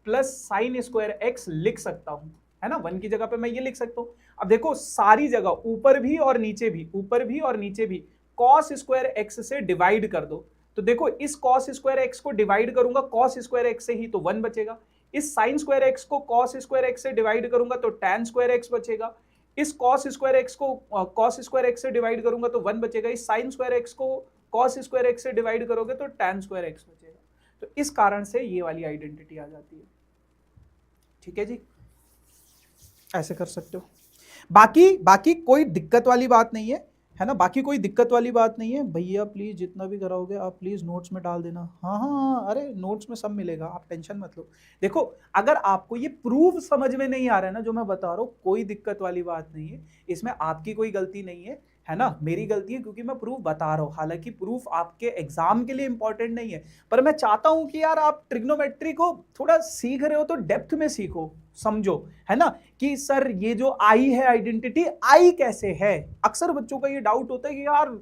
Speaker 2: plus sign square x लिख सकता हूं, है ना। 1 की जगह पे मैं ये लिख सकता हूं। अब देखो सारी जगह ऊपर भी और नीचे भी कॉस स्क्वायर एक्स से डिवाइड कर दो, तो देखो इस कॉस स्क्वायर एक्स को डिवाइड करूंगा कॉस स्क्वायर एक्स से ही तो 1 बचेगा, इस साइन स्क्वायर एक्स को कॉस स्क्वायर एक्स से डिवाइड करूंगा तो tan स्क्वायर एक्स बचेगा, इस कॉस स्क्वायर एक्स को कॉस स्क्वायर एक्स से डिवाइड करूंगा तो 1 बचेगा, इस साइन स्क्वायर एक्स को कॉस स्क्वायर एक्स से डिवाइड करोगे तो tan स्क्वायर एक्स बचेगा। तो इस कारण से ये वाली आइडेंटिटी आ जाती है। ठीक है जी, ऐसे कर सकते हो। बाकी कोई दिक्कत वाली बात नहीं है ना, बाकी कोई दिक्कत वाली बात नहीं है। भैया प्लीज जितना भी कराओगे आप प्लीज नोट्स में डाल देना। हाँ हाँ हाँ, अरे नोट्स में सब मिलेगा, आप टेंशन मत लो। देखो अगर आपको ये प्रूफ समझ में नहीं आ रहा है ना जो मैं बता रहा हूँ, कोई दिक्कत वाली बात नहीं है, इसमें आपकी कोई गलती नहीं है ना, मेरी गलती है क्योंकि मैं प्रूफ बता रहा हूँ। हालांकि प्रूफ आपके एग्जाम के लिए इंपॉर्टेंट नहीं है, पर मैं चाहता हूं कि यार आप ट्रिग्नोमेट्री को थोड़ा सीख रहे हो तो डेप्थ में सीखो, समझो, है ना, कि सर ये जो आई है आइडेंटिटी आई कैसे है। अक्सर बच्चों का ये डाउट होता है कि यार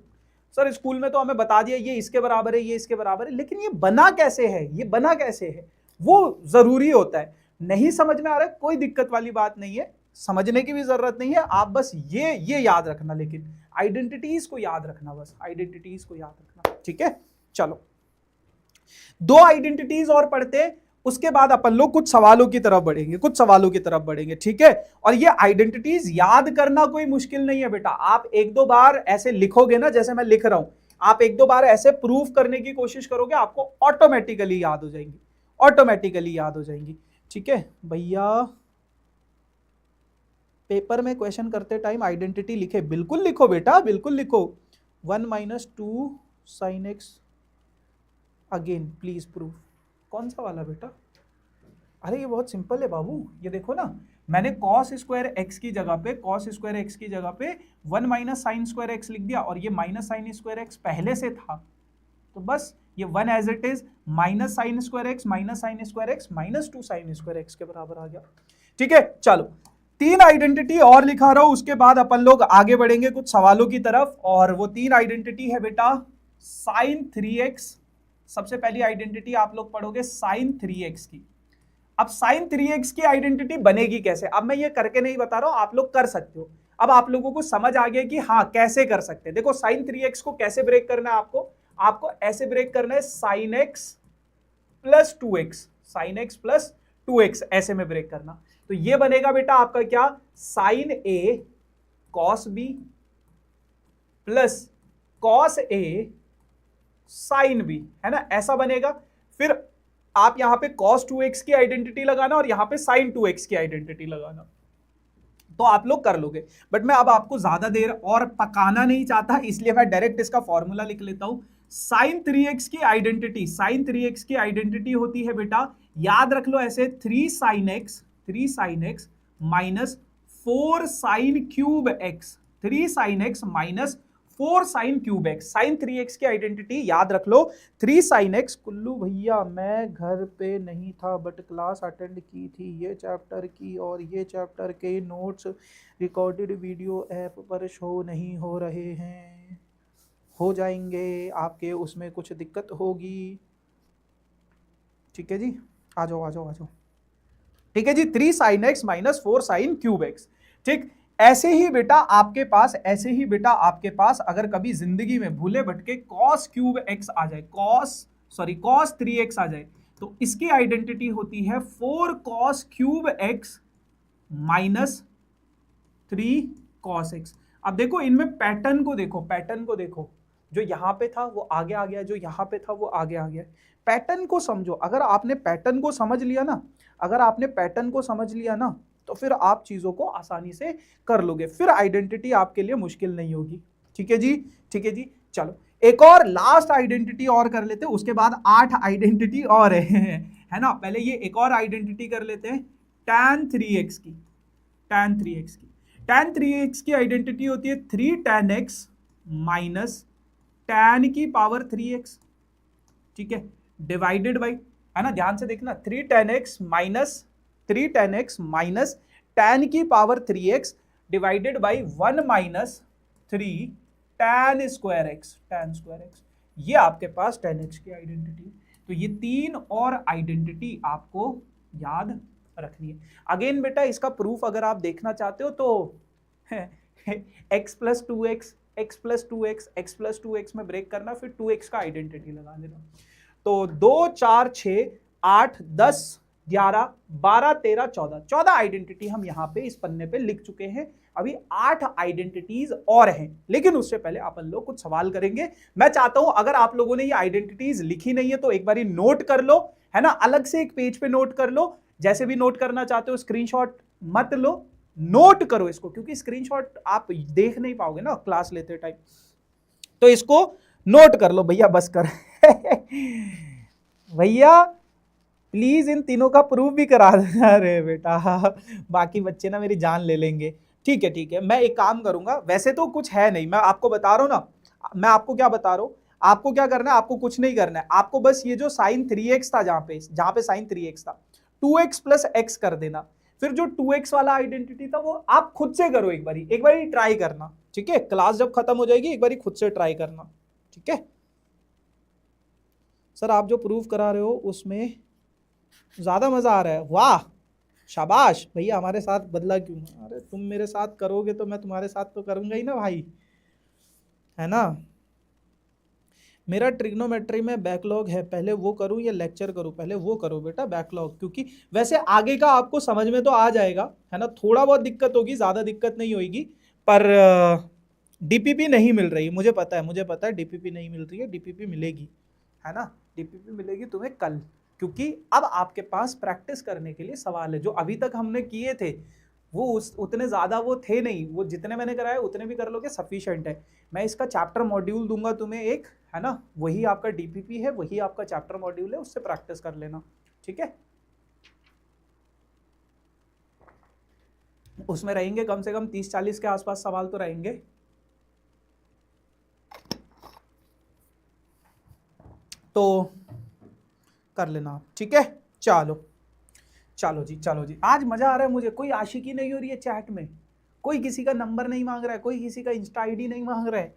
Speaker 2: सर स्कूल में तो हमें बता दिया ये इसके बराबर है, ये इसके बराबर है, लेकिन ये बना कैसे है, ये बना कैसे है, वो जरूरी होता है। नहीं समझ में आ रहा है, कोई दिक्कत वाली बात नहीं है, समझने की भी जरूरत नहीं है, आप बस ये याद रखना, लेकिन आइडेंटिटीज को याद रखना, बस आइडेंटिटीज को याद रखना। ठीक है, चलो 2 आइडेंटिटीज और पढ़ते हैं, उसके बाद अपन लोग कुछ सवालों की तरफ बढ़ेंगे। ठीक है, और ये आइडेंटिटीज याद करना कोई मुश्किल नहीं है बेटा, आप 1-2 बार ऐसे लिखोगे ना जैसे मैं लिख रहा हूं, आप 1-2 बार ऐसे प्रूफ करने की कोशिश करोगे, आपको ऑटोमेटिकली याद हो जाएंगी। ठीक है भैया, पेपर में क्वेश्चन करते टाइम आइडेंटिटी लिखे, बिल्कुल लिखो बेटा, बिल्कुल लिखो। 1 - 2 sin x again please proof. कौन सा वाला बेटा? अरे ये बहुत सिंपल है बाबू, ये देखो ना, मैंने cos स्क्वायर एक्स की जगह पे 1 - sin स्क्वायर एक्स लिख दिया, और ये माइनस साइन स्क्वायर एक्स पहले से था, तो बस ये 1 as it is minus sine square x minus 2 sine square x के बराबर आ गया। ठीक है, चलो 3 आइडेंटिटी और लिखा रहा हूं, उसके बाद अपन लोग आगे बढ़ेंगे कुछ सवालों की तरफ, और वो 3 आइडेंटिटी है बेटा sin 3x। सबसे पहली आइडेंटिटी आप लोग पढ़ोगे sin 3x की। अब sin 3x की आइडेंटिटी बनेगी कैसे, अब मैं ये करके नहीं बता रहा हूं, आप लोग कर सकते हो। अब आप लोगों को समझ आ गया कि हाँ कैसे कर सकते हैं। देखो sin 3x को कैसे ब्रेक करना है, आपको ऐसे ब्रेक करना है, sin x प्लस 2x ऐसे में ब्रेक करना। तो ये बनेगा बेटा आपका क्या, sin a cos b plus cos a sin b, है ना, ऐसा बनेगा। फिर आप यहां पे cos 2x की आइडेंटिटी लगाना और यहां पे sin 2x की आइडेंटिटी लगाना, तो आप लोग कर लोगे। बट मैं अब आपको ज्यादा देर और पकाना नहीं चाहता, इसलिए मैं डायरेक्ट इसका फॉर्मूला लिख लेता हूं। sin 3x की आइडेंटिटी होती है बेटा, याद रख लो ऐसे, 3 sin x minus 4 sin cube x, 3 sin x minus 4 sin cube x। sin 3x की आइडेंटिटी याद रख लो, 3 sin x। कुल्लू भैया मैं घर पे नहीं था बट क्लास अटेंड की थी, ये चैप्टर की और ये चैप्टर के नोट्स रिकॉर्डेड वीडियो ऐप पर शो नहीं हो रहे हैं, हो जाएंगे, आपके उसमें कुछ दिक्कत होगी। ठीक है जी, आ जाओ। ठीक है जी, 3 sin x minus 4 sin cube x। ठीक, ऐसे ही बेटा आपके पास अगर कभी जिंदगी में भूले भटके cos क्यूब x आ जाए, cos 3x आ जाए, तो इसकी आइडेंटिटी होती है 4 cos cube x minus 3 cos x। अब देखो इनमें पैटर्न को देखो, जो यहां पे था वो आगे आ गया, जो यहां पे था वो आगे आ गया। पैटर्न को समझो, अगर आपने पैटर्न को समझ लिया ना, तो फिर आप चीजों को आसानी से कर लोगे, फिर आइडेंटिटी आपके लिए मुश्किल नहीं होगी। ठीक है जी, चलो एक और लास्ट आइडेंटिटी और कर लेते हैं, उसके बाद 8 आइडेंटिटी और है ना। पहले ये एक और आइडेंटिटी कर लेते हैं, tan 3x की। tan 3x की आइडेंटिटी होती है 3 tan x माइनस tan की पावर 3x। ठीक है, डिवाइडेड बाई, है ना, ध्यान से देखना, 3 tan x minus 3 tan x minus tan की power 3x divided by 1 minus 3 tan square x, ये आपके पास tan x की आइडेंटिटी। तो ये 3 और आइडेंटिटी आपको याद रखनी है। अगेन बेटा इसका प्रूफ अगर आप देखना चाहते हो तो x plus 2x, x plus 2x, x plus 2x में ब्रेक करना, फिर 2x का आइडेंटिटी लगा देना। तो 2 4 6 8 10 11 12 13 14 आइडेंटिटी हम यहाँ पे इस पन्ने पे लिख चुके हैं। अभी 8 आइडेंटिटीज और हैं, लेकिन उससे पहले अपन लोग कुछ सवाल करेंगे। मैं चाहता हूं अगर आप लोगों ने ये आइडेंटिटीज लिखी नहीं है तो एक बार नोट कर लो, है ना, अलग से एक पेज पे नोट कर लो। जैसे भी नोट करना चाहते हो, स्क्रीनशॉट मत लो, नोट करो इसको, क्योंकि स्क्रीनशॉट आप देख नहीं पाओगे ना क्लास लेते टाइम, तो इसको नोट कर लो भैया, बस कर भैया प्लीज इन तीनों का प्रूफ भी करा देना। अरे बेटा बाकी बच्चे ना मेरी जान ले लेंगे। ठीक है ठीक है, मैं एक काम करूंगा, वैसे तो कुछ है नहीं, मैं आपको बता रहा हूं ना, मैं आपको क्या बता रहा हूं, आपको क्या करना है, आपको कुछ नहीं करना है, आपको बस ये जो साइन 3x था, जहां पे साइन 3x था, 2x प्लस x कर देना। फिर जो 2x वाला आइडेंटिटी था वो आप खुद से करो, एक बारी ट्राई करना, ठीक है। क्लास जब खत्म हो जाएगी एक बारी खुद से ट्राई करना, ठीक है। सर आप जो प्रूफ करा रहे हो उसमें ज्यादा मजा आ रहा है, वाह शाबाश भैया, हमारे साथ बदला क्यों? अरे तुम मेरे साथ करोगे तो मैं तुम्हारे साथ तो करूंगा ही ना भाई, है ना। मेरा ट्रिग्नोमेट्री में बैकलॉग है, पहले वो करूं या लेक्चर करूं? पहले वो करो बेटा बैकलॉग, क्योंकि वैसे आगे का आपको समझ में तो आ जाएगा, है ना। थोड़ा बहुत दिक्कत होगी, ज्यादा दिक्कत नहीं होगी, पर डीपीपी नहीं मिल रही, मुझे पता है डीपीपी नहीं मिल रही है, डीपीपी मिलेगी, है ना, डीपीपी मिलेगी तुम्हें कल, क्योंकि अब आपके पास प्रैक्टिस करने के लिए सवाल है। जो अभी तक हमने किए थे वो उतने ज़्यादा वो थे नहीं, वो जितने मैंने कराए उतने भी कर लोगे सफिशिएंट है। मैं इसका चैप्टर मॉड्यूल दूंगा तुम्हें एक, है ना, वही आपका डीपीपी है, वही आपका चैप्टर मॉड्यूल है, उससे प्रैक्टिस कर लेना, ठीक है। उसमें रहेंगे कम से कम 30-40 के आसपास सवाल तो रहेंगे। तो कर लेना, ठीक है। चलो जी, आज मजा आ रहा है मुझे, कोई आशिकी नहीं हो रही है चैट में, कोई किसी का नंबर नहीं मांग रहा है, कोई किसी का इंस्टा आईडी नहीं मांग रहा है,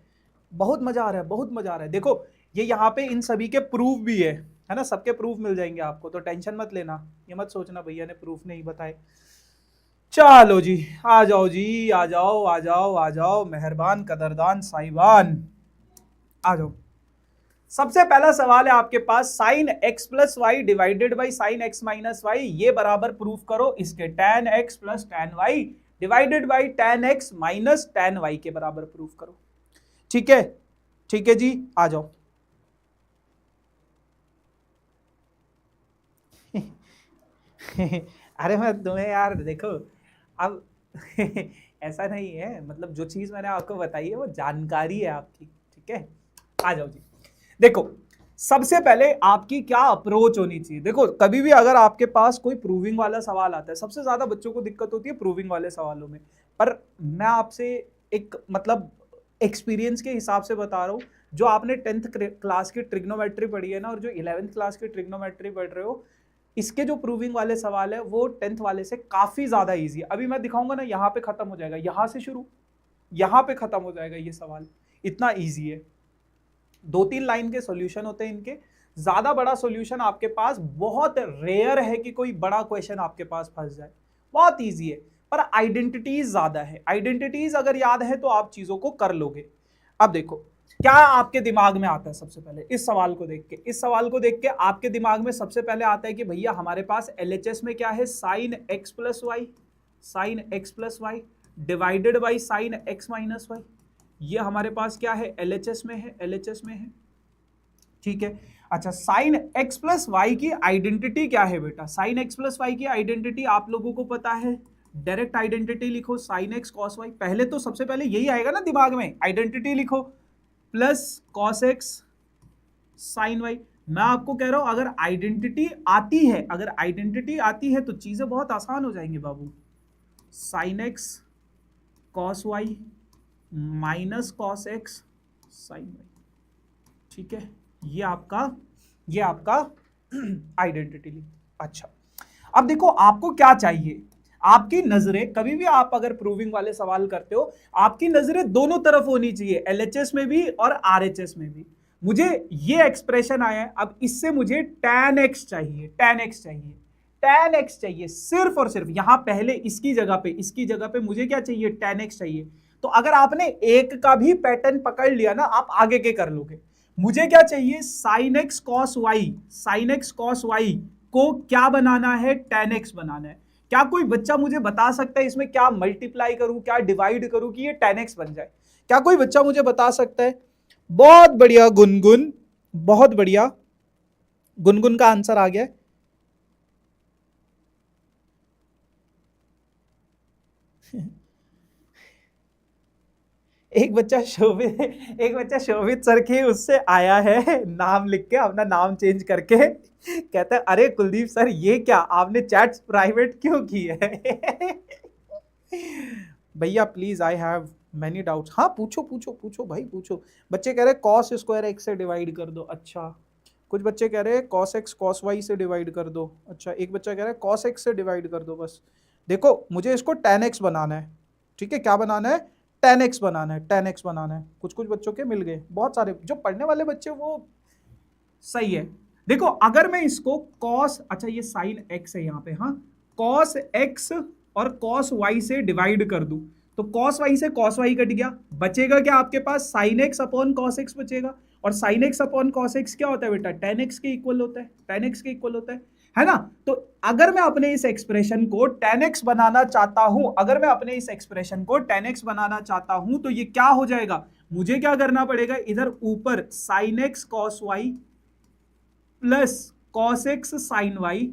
Speaker 2: बहुत मजा आ रहा है। देखो ये यहाँ पे इन सभी के प्रूफ भी है ना, सबके प्रूफ मिल जाएंगे आपको, तो टेंशन मत लेना, ये मत सोचना भैया ने प्रूफ नहीं बताए। चलो जी, आ जाओ मेहरबान कदरदान साहिबान, आ जाओ। सबसे पहला सवाल है आपके पास, sine x plus Y divided by sine x minus Y, ये बराबर प्रूफ करो इसके tan x plus tan y divided by tan x minus tan y के बराबर प्रूफ करो, ठीक है जी, आ जाओ। अरे मैं तुम्हें यार देखो अब ऐसा नहीं है, मतलब जो चीज मैंने आपको बताई है वो जानकारी है आपकी, ठीक है। आ जाओ जी, देखो सबसे पहले आपकी क्या अप्रोच होनी चाहिए। देखो कभी भी अगर आपके पास कोई प्रूविंग वाला सवाल आता है, सबसे ज्यादा बच्चों को दिक्कत होती है प्रूविंग वाले सवालों में, पर मैं आपसे एक मतलब एक्सपीरियंस के हिसाब से बता रहा हूँ, जो आपने 10th क्लास की ट्रिग्नोमेट्री पढ़ी है ना, और जो 11th क्लास की ट्रिग्नोमेट्री पढ़ रहे हो, इसके जो प्रूविंग वाले सवाल है वो 10th वाले से काफी ज्यादा इजी है। अभी मैं दिखाऊंगा ना, यहाँ पे खत्म हो जाएगा, यहाँ से शुरू, यहाँ पे खत्म हो जाएगा, ये सवाल इतना ईजी है। 2-3 लाइन के सॉल्यूशन होते हैं इनके, ज्यादा बड़ा सॉल्यूशन आपके पास बहुत रेयर है कि कोई बड़ा क्वेश्चन आपके पास फंस जाए, बहुत इजी है, पर आइडेंटिटीज ज्यादा है। आइडेंटिटीज अगर याद है तो आप चीजों को कर लोगे। अब देखो क्या आपके दिमाग में आता है, सबसे पहले इस सवाल को देख के आपके दिमाग में सबसे पहले आता है कि भैया हमारे पास LHS में क्या है, sine x plus Y divided by sine x minus Y, ये हमारे पास क्या है, LHS में है, ठीक है। अच्छा, साइन x प्लस वाई की आइडेंटिटी क्या है बेटा, साइन x प्लस वाई की आइडेंटिटी आप लोगों को पता है, डायरेक्ट आइडेंटिटी लिखो, साइन x कॉस वाई, पहले तो सबसे पहले यही आएगा ना दिमाग में, आइडेंटिटी लिखो, plus cos x sine y. मैं आपको कह रहा हूं अगर आइडेंटिटी आती है तो चीजें बहुत आसान हो जाएंगी बाबू, sine x cos Y minus cos x sine Y, ठीक है, ये आपका आइडेंटिटी। अच्छा अब देखो आपको क्या चाहिए, आपकी नजरें कभी भी आप अगर प्रूविंग वाले सवाल करते हो, आपकी नजरें दोनों तरफ होनी चाहिए, एलएचएस में भी और आरएचएस में भी। मुझे ये एक्सप्रेशन आया है, अब इससे मुझे tan x चाहिए, tan x चाहिए, tan x चाहिए सिर्फ और सिर्फ। यहां पहले इसकी जगह पे मुझे क्या चाहिए, tan x चाहिए। तो अगर आपने एक का भी पैटर्न पकड़ लिया ना, आप आगे के कर लोगे। मुझे क्या चाहिए, sin x cos y, sin x cos y को क्या बनाना है, tan x बनाना है। क्या कोई बच्चा मुझे बता सकता है इसमें क्या मल्टीप्लाई करूं, क्या डिवाइड करूं कि ये tan x बन जाए? क्या कोई बच्चा मुझे बता सकता है? बहुत बढ़िया गुनगुन, बहुत बढ़िया, गुनगुन का आंसर आ गया। एक बच्चा शोभित सर के उससे आया है, नाम लिख के, अपना नाम चेंज करके, कहता है अरे कुलदीप सर ये क्या आपने चैट्स प्राइवेट क्यों की है? भैया please, I have many doubts. हाँ पूछो पूछो पूछो भाई पूछो। बच्चे कह रहे कॉस स्क्वायर एक्स से डिवाइड कर दो। अच्छा, कुछ बच्चे कह रहे हैं कॉस एक्स कॉस वाई से डिवाइड कर दो। अच्छा, एक बच्चा कह रहा है कॉस एक्स से डिवाइड कर दो। बस देखो मुझे इसको tan x बनाना है, ठीक है, क्या बनाना है, tan x बनाना है, tan x बनाना है। कुछ कुछ बच्चों के मिल गए, बहुत सारे जो पढ़ने वाले बच्चे वो सही है। देखो अगर मैं इसको cos, अच्छा ये sin x है यहाँ पे, हाँ, cos x और cos y से डिवाइड कर दूं तो cos y से cos y कट गया, बचेगा क्या आपके पास, sin x upon cos x बचेगा। और sin x upon cos x क्या होता है बेटा, tan x के इक्वल होता है, tan x के इक्वल होता है ना। तो अगर मैं अपने इस एक्सप्रेशन को tan x बनाना चाहता हूं, अगर मैं अपने इस एक्सप्रेशन को tan x बनाना चाहता हूं तो ये क्या हो जाएगा, मुझे क्या करना पड़ेगा, इधर ऊपर sin x cos y plus cos x sin y,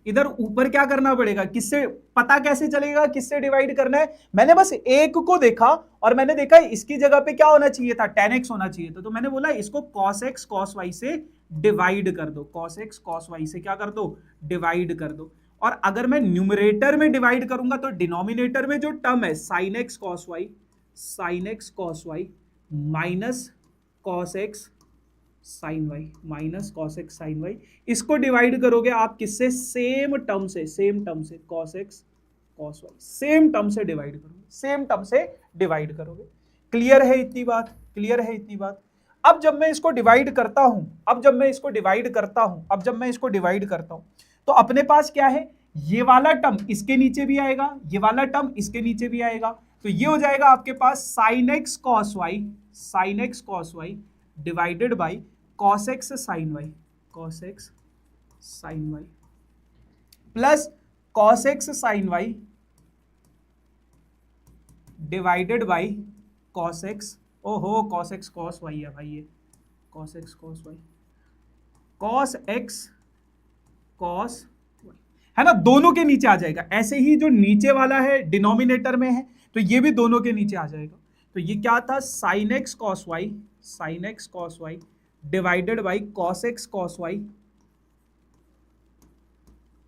Speaker 2: इधर ऊपर क्या करना पड़ेगा, किससे पता कैसे चलेगा किससे डिवाइड करना है। मैंने बस एक को देखा और मैंने देखा इसकी जगह पे क्या होना चाहिए था, tan x होना चाहिए था, तो मैंने बोला इसको cos x cos y से डिवाइड कर दो, cos x cos y से क्या कर दो, डिवाइड कर दो। और अगर मैं न्यूमरेटर में डिवाइड करूंगा तो डिनोमिनेटर में जो टर्म है sin x cos y minus cos x sin y minus cos x sin y, इसको डिवाइड करोगे आप किससे, सेम टर्म से cos x cos y, same term से डिवाइड करोगे, सेम टर्म से डिवाइड करोगे। क्लियर है इतनी बात, क्लियर है इतनी बात। अब जब मैं इसको डिवाइड करता हूं, तो अपने पास क्या है, ये वाला टर्म इसके नीचे भी आएगा, ये वाला टर्म इसके नीचे भी आएगा, तो ये हो जाएगा आपके पास sin x cos y divided by cos x sin y plus cos x sin y divided by cos x, ओहो cos x cos y है भाई, ये cos x cos y, cos x cos y है ना, दोनों के नीचे आ जाएगा। ऐसे ही जो नीचे वाला है डिनोमिनेटर में है तो ये भी दोनों के नीचे आ जाएगा। तो ये क्या था, sin x cos y divided by cos x cos y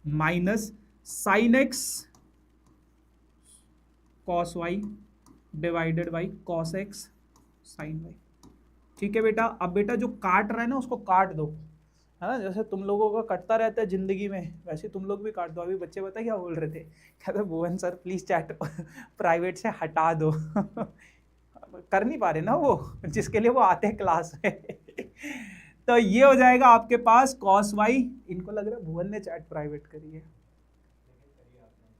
Speaker 2: minus sin x cos y divided by cos x sin y। ठीक है बेटा, अब बेटा जो काट रहा है ना उसको काट दो, है ना, जैसे तुम लोगों का कटता रहता है जिंदगी में वैसे तुम लोग भी काट दो। अभी बच्चे पता क्या बोल रहे थे, कहते भुवन सर प्लीज चैट प्राइवेट से हटा दो कर नहीं पा रहे ना वो, जिसके लिए वो आते हैं क्लास में तो ये हो जाएगा आपके पास cos y, इनको लग रहा है भुवन ने चैट प्राइवेट करी है,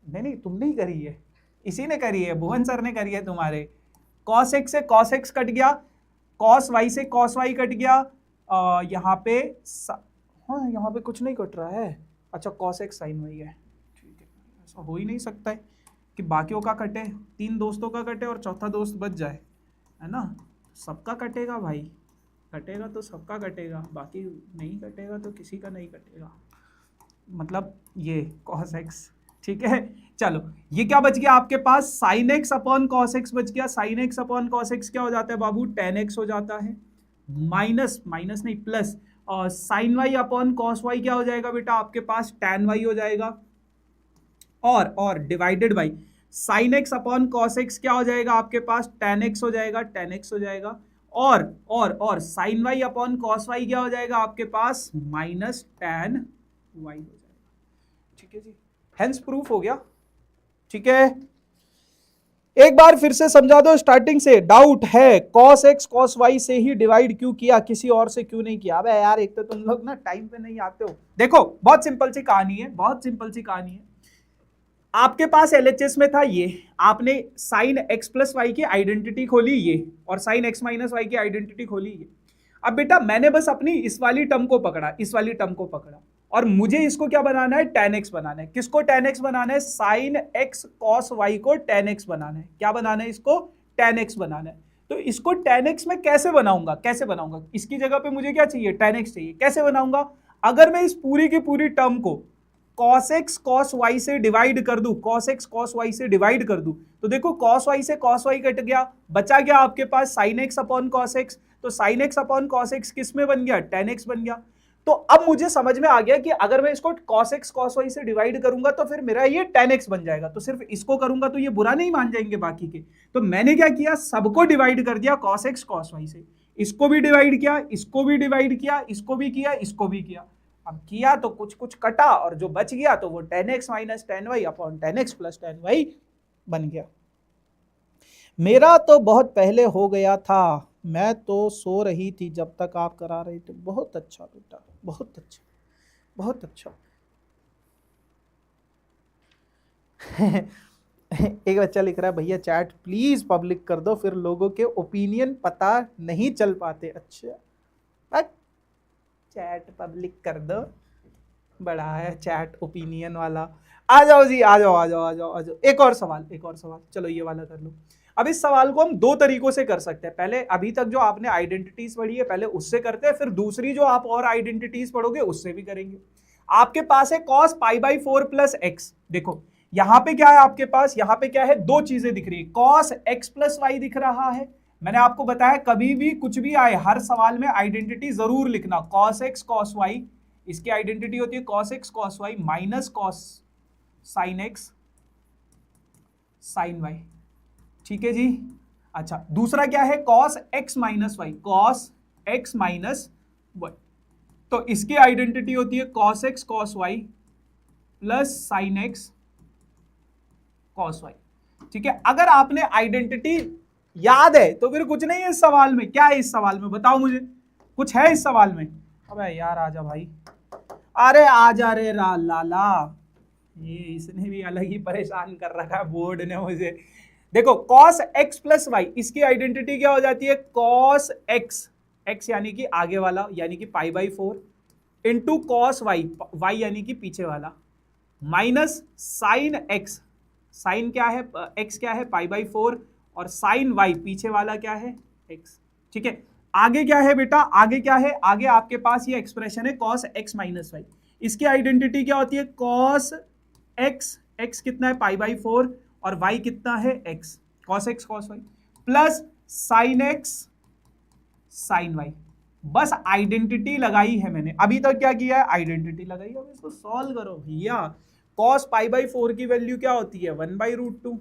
Speaker 2: नहीं तुमने ही करी है, इसी ने करी है, भुवन सर ने करी है तुम्हारे। cos x से cos x कट गया, cos y से cos y कट गया, यहाँ पे हाँ यहाँ पे कुछ नहीं कट रहा है, अच्छा cos x sin y है, ठीक है। ऐसा हो ही नहीं सकता है कि बाकियों का कटे, 3 दोस्तों का कटे और चौथा दोस्त बच जाए, है ना, सबका कटेगा भाई, कटेगा तो सबका कटेगा, बाकी नहीं कटेगा तो किसी का नहीं कटेगा, मतलब ये cos x, ठीक है। चलो ये क्या बच गया आपके पास, sin x upon cos x बच गया, sin x upon cos x क्या हो जाता है बाबू, tan x हो जाता है, माइनस नहीं प्लस, और sin y upon cos y क्या हो जाएगा बेटा आपके पास, tan y हो जाएगा, और divided by sin x upon cos x क्या हो जाएगा आपके पास, tan x हो जाएगा, और sin y upon cos y क्या हो जाएगा आपके पास, माइनस tan y हो जाएगा। ठीक है जी, हेंस प्रूफ हो गया। ठीक है, एक बार फिर से समझा दो स्टार्टिंग से, डाउट है cos x cos y से ही डिवाइड क्यों किया, किसी और से क्यों नहीं किया? अबे यार एक तो तुम लोग ना टाइम पे नहीं आते हो। देखो बहुत सिंपल सी कहानी है, बहुत सिंपल सी कहानी है। आपके पास एलएचएस में था ये, आपने साइन x प्लस वाई की आइडेंटिटी खोली ये, और साइन x माइनस वाई की आइडेंटिटी खोली ये। अब बेटा मैंने बस अपनी इस वाली टर्म को पकड़ा, इस वाली टर्म को पकड़ा, और मुझे इसको क्या बनाना है, tan x बनाना है। किसको tan x बनाना है? साइन x cos y को tan x बनाना है। क्या बनाना है इसको? tan x बनाना है। तो इसको tan x में कैसे बनाऊंगा, कैसे बनाऊंगा? इसकी जगह पे मुझे क्या चाहिए? tan x चाहिए। कैसे बनाऊंगा? अगर मैं इस पूरी की पूरी टर्म को cos x cos y से डिवाइड कर दूं, cos x cos y से डिवाइड कर दूं, तो देखो cos y से cos y कट गया, बचा गया आपके पास sin x upon cos x। तो sin x upon cos x किस में बन गया? tan x बन गया। तो अब मुझे समझ में आ गया कि अगर मैं इसको cos x cos y से डिवाइड करूंगा तो फिर मेरा ये tan x बन जाएगा। तो सिर्फ इसको करूंगा तो ये बुरा नहीं मान जाएंगे बाकी के। तो मैंने क्या किया, सबको डिवाइड कर दिया cos x cos y से। इसको भी डिवाइड किया, इसको भी डिवाइड किया, इसको भी किया, इसको भी किया। अब किया तो कुछ कुछ कटा, और जो बच गया तो वो tan x minus tan y upon tan x plus tan y बन गया। मेरा तो बहुत पहले हो गया था, मैं तो सो रही थी जब तक आप करा रहे थे। बहुत अच्छा बेटा, बहुत अच्छा, बहुत अच्छा। एक बच्चा लिख रहा है भैया चैट प्लीज पब्लिक कर दो, फिर लोगों के ओपिनियन पता नहीं चल पाते। अच्छा चैट पब्लिक कर दो, बड़ा है चैट ओपिनियन वाला। आ जाओ जी, आ जाओ आ जाओ आ जाओ आ जाओ। एक और सवाल, एक और सवाल, चलो ये वाला कर लो। अब इस सवाल को हम दो तरीकों से कर सकते हैं। पहले अभी तक जो आपने आइडेंटिटीज पढ़ी है पहले उससे करते हैं, फिर दूसरी जो आप और आइडेंटिटीज पढ़ोगे उससे भी करेंगे। आपके पास है cos pi by 4 plus x. देखो यहां पे क्या है आपके पास, यहां पे क्या है, दो चीजें दिख रही है, cos x प्लस वाई दिख रहा है। मैंने आपको बताया कभी भी कुछ भी आए हर सवाल में आइडेंटिटी जरूर लिखना, cos x cos y, इसकी आइडेंटिटी होती है cos x cos y minus cos sin x sin y। ठीक है जी। अच्छा दूसरा क्या है, cos x minus y, cos x minus y, तो इसकी आइडेंटिटी होती है cos x cos y plus sin x cos y। ठीक है, अगर आपने आइडेंटिटी याद है तो फिर कुछ नहीं है इस सवाल में। क्या है इस सवाल में बताओ मुझे, कुछ है इस सवाल में? अबे यार आजा भाई, अरे आजा रे लाला, ये इसने भी अलग ही परेशान कर रखा है बोर्ड ने मुझे। देखो cos x प्लस वाई, इसकी आइडेंटिटी क्या हो जाती है, cos x, x यानी कि आगे वाला यानी कि पाई by 4 into cos y, y यानी कि पीछे वाला, माइनस साइन x, साइन क्या है, x क्या है पाई बाई 4, और साइन y पीछे वाला क्या है x। ठीक है, आगे क्या है बेटा, आगे क्या है, आगे आपके पास ये एक्सप्रेशन है cos x माइनस वाई। इसकी आइडेंटिटी क्या होती है, cos x, x कितना है पाई बाई 4, और y कितना है x, cos x cos y plus sine x sine y। बस आइडेंटिटी लगाई है मैंने, अभी तक क्या किया है, आइडेंटिटी लगाई। अब इसको सॉल्व करो भैया। cos पाई बाई 4 की वैल्यू क्या होती है, 1/√2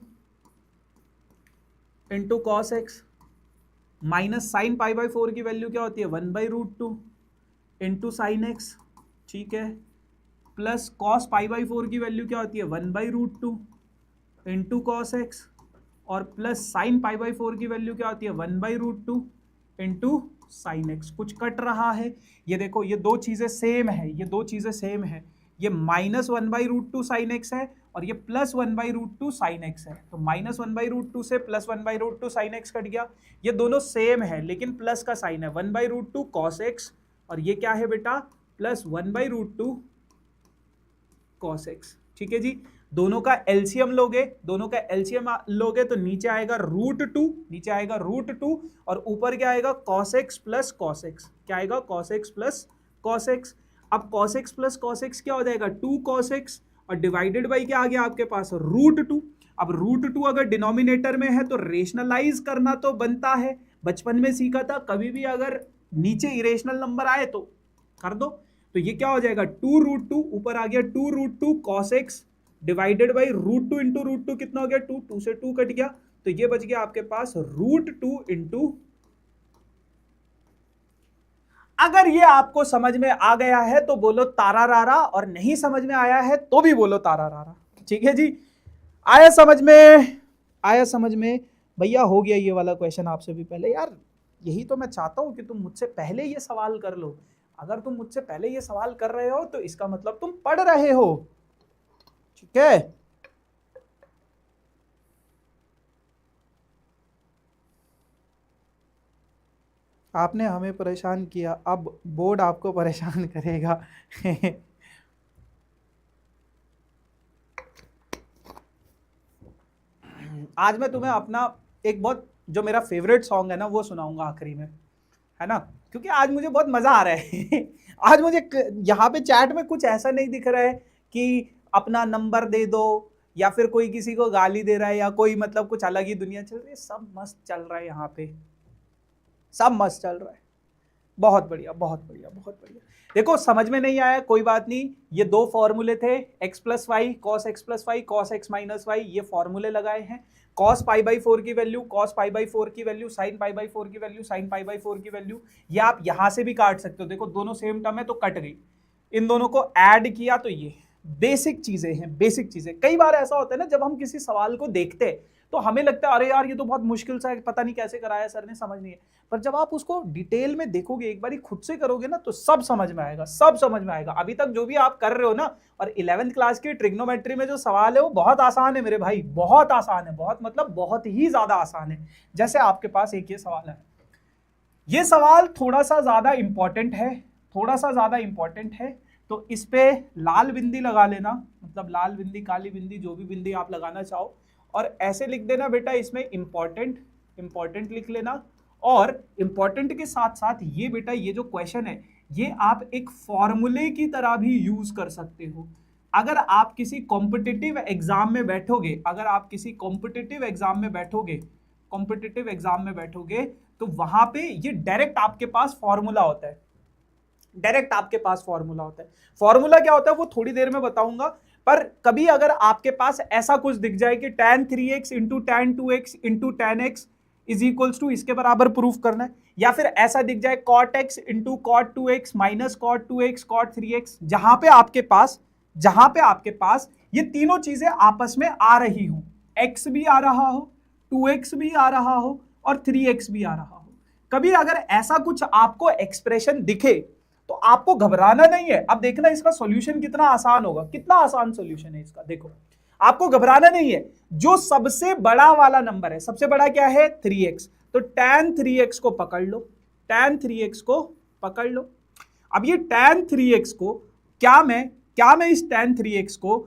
Speaker 2: into cos x, minus sine pi by 4 की वैल्यू क्या होती है, 1/√2 इंटू साइन एक्स। ठीक है, प्लस कॉस पाई बाई 4 की वैल्यू क्या होती है, 1/√2 इंटू कॉस एक्स, और प्लस साइन पाई बाई 4 की वैल्यू क्या होती है, 1/√2 इंटू साइन एक्स। कुछ कट रहा है, ये देखो ये दो चीजें सेम है, ये दो चीजें सेम है, ये माइनस 1/√2 साइन एक्स है और ये प्लस 1/√2 साइन एक्स है। तो माइनस 1/√2 से प्लस 1/√2 साइन एक्स कट गया, ये दोनों सेम है लेकिन प्लस का साइन है, 1/√2 कॉस एक्स, और ये क्या है बेटा, प्लस 1/√2 कॉस एक्स। ठीक है जी, दोनों का एलसीएम लोगे, दोनों का एलसीएम लोगे तो नीचे आएगा √2, नीचे आएगा √2, और ऊपर क्या आएगा, cos x plus cos x। क्या आएगा, cos x plus cos x। अब cos x plus cos x क्या हो जाएगा, 2 cos x, और डिवाइडेड बाई क्या आ गया आपके पास, √2। अब √2 अगर डिनोमिनेटर में है तो रेशनलाइज करना तो बनता है, बचपन में सीखा था, कभी भी अगर नीचे इरेशनल नंबर आए तो कर दो। तो ये क्या हो जाएगा, 2√2, ऊपर आ गया 2√2 cos x divided by √2 into √2 कितना हो गया, 2, 2 से 2 कट गया, तो ये बच गया आपके पास √2 इंटू। अगर ये आपको समझ में आ गया है तो बोलो तारा रारा, और नहीं समझ में आया है तो भी बोलो तारा रारा। ठीक है जी, आया समझ में? आया समझ में? भैया हो गया ये वाला क्वेश्चन आपसे भी पहले। यार यही तो मैं चाहता हूं कि तुम मुझसे पहले ये सवाल कर लो। अगर तुम मुझसे पहले ये सवाल कर रहे हो तो इसका मतलब तुम पढ़ रहे हो। ठीक है, आपने हमें परेशान किया, अब बोर्ड आपको परेशान करेगा। आज मैं तुम्हें अपना एक बहुत जो मेरा फेवरेट सॉन्ग है ना वो सुनाऊंगा आखिरी में, है ना, क्योंकि आज मुझे बहुत मजा आ रहा है। आज मुझे यहाँ पे चैट में कुछ ऐसा नहीं दिख रहा है कि अपना नंबर दे दो या फिर कोई किसी को गाली दे रहा है या कोई मतलब कुछ अलग ही दुनिया चल रही है। सब मस्त चल रहा है यहाँ पे, सब मस्त चल रहा है। बहुत बढ़िया, बहुत बढ़िया, बहुत बढ़िया। देखो समझ में नहीं आया कोई बात नहीं, ये दो फॉर्मूले थे, x plus y cos x plus y cos x minus Y, ये फॉर्मूले लगाए हैं। कॉस पाई बाई 4 की वैल्यू, कॉस पाई बाई 4 की वैल्यू, साइन पाई बाई 4 की वैल्यू, साइन पाई बाई 4 की वैल्यू, ये आप यहां से भी काट सकते हो। देखो दोनों सेम टर्म है तो कट गई, इन दोनों को ऐड किया तो ये बेसिक चीजें हैं, बेसिक चीजें। कई बार ऐसा होता है ना जब हम किसी सवाल को देखते हैं तो हमें लगता है अरे यार ये तो बहुत मुश्किल सा है, पता नहीं कैसे कराया सर ने, समझ नहीं है। पर जब आप उसको डिटेल में देखोगे, एक बार खुद से करोगे ना तो सब समझ में आएगा, सब समझ में आएगा। अभी तक जो भी आप कर रहे हो ना, और 11th क्लास की ट्रिग्नोमेट्री में जो सवाल है वो बहुत आसान है मेरे भाई, बहुत आसान है, बहुत मतलब बहुत ही ज्यादा आसान है। जैसे आपके पास एक ये सवाल है, ये सवाल थोड़ा सा ज्यादा इंपॉर्टेंट है, थोड़ा सा ज्यादा इंपॉर्टेंट है, तो इस पे लाल बिंदी लगा लेना, मतलब लाल बिंदी, काली बिंदी, जो भी बिंदी आप लगाना चाहो, और ऐसे लिख देना बेटा इसमें इंपॉर्टेंट, इंपॉर्टेंट लिख लेना। और इंपॉर्टेंट के साथ साथ ये बेटा ये जो क्वेश्चन है ये आप एक फॉर्मूले की तरह भी यूज कर सकते हो। अगर आप किसी कॉम्पिटिटिव एग्जाम में बैठोगे, अगर आप किसी कॉम्पिटिटिव एग्जाम में बैठोगे, कॉम्पिटिटिव एग्जाम में बैठोगे तो वहां पे ये डायरेक्ट आपके पास फॉर्मूला होता है, डायरेक्ट आपके पास फॉर्मूला होता है। फॉर्मूला क्या होता है वो थोड़ी देर में बताऊंगा, पर कभी अगर आपके पास ऐसा कुछ दिख जाए कि tan 3x into tan 2x into tan x is equals to इसके बराबर प्रूफ करना है, या फिर ऐसा दिख जाए cot x into cot 2x minus cot 2x cot 3x, जहां पे आपके पास ये तीनों चीजें आपस में आ रही हो, x भी आ रहा हो, 2x भी आ रहा हो और 3x भी आ रहा हो। कभी अगर ऐसा कुछ आपको एक्सप्रेशन दिखे तो आपको घबराना नहीं है। अब देखना इसका सॉल्यूशन कितना आसान होगा, कितना आसान सॉल्यूशन है इसका। देखो आपको घबराना नहीं है, जो सबसे बड़ा वाला नंबर है, सबसे बड़ा क्या है 3x, तो tan 3x को पकड़ लो, tan 3x को पकड़ लो। अब ये tan 3x को क्या मैं इस tan 3x को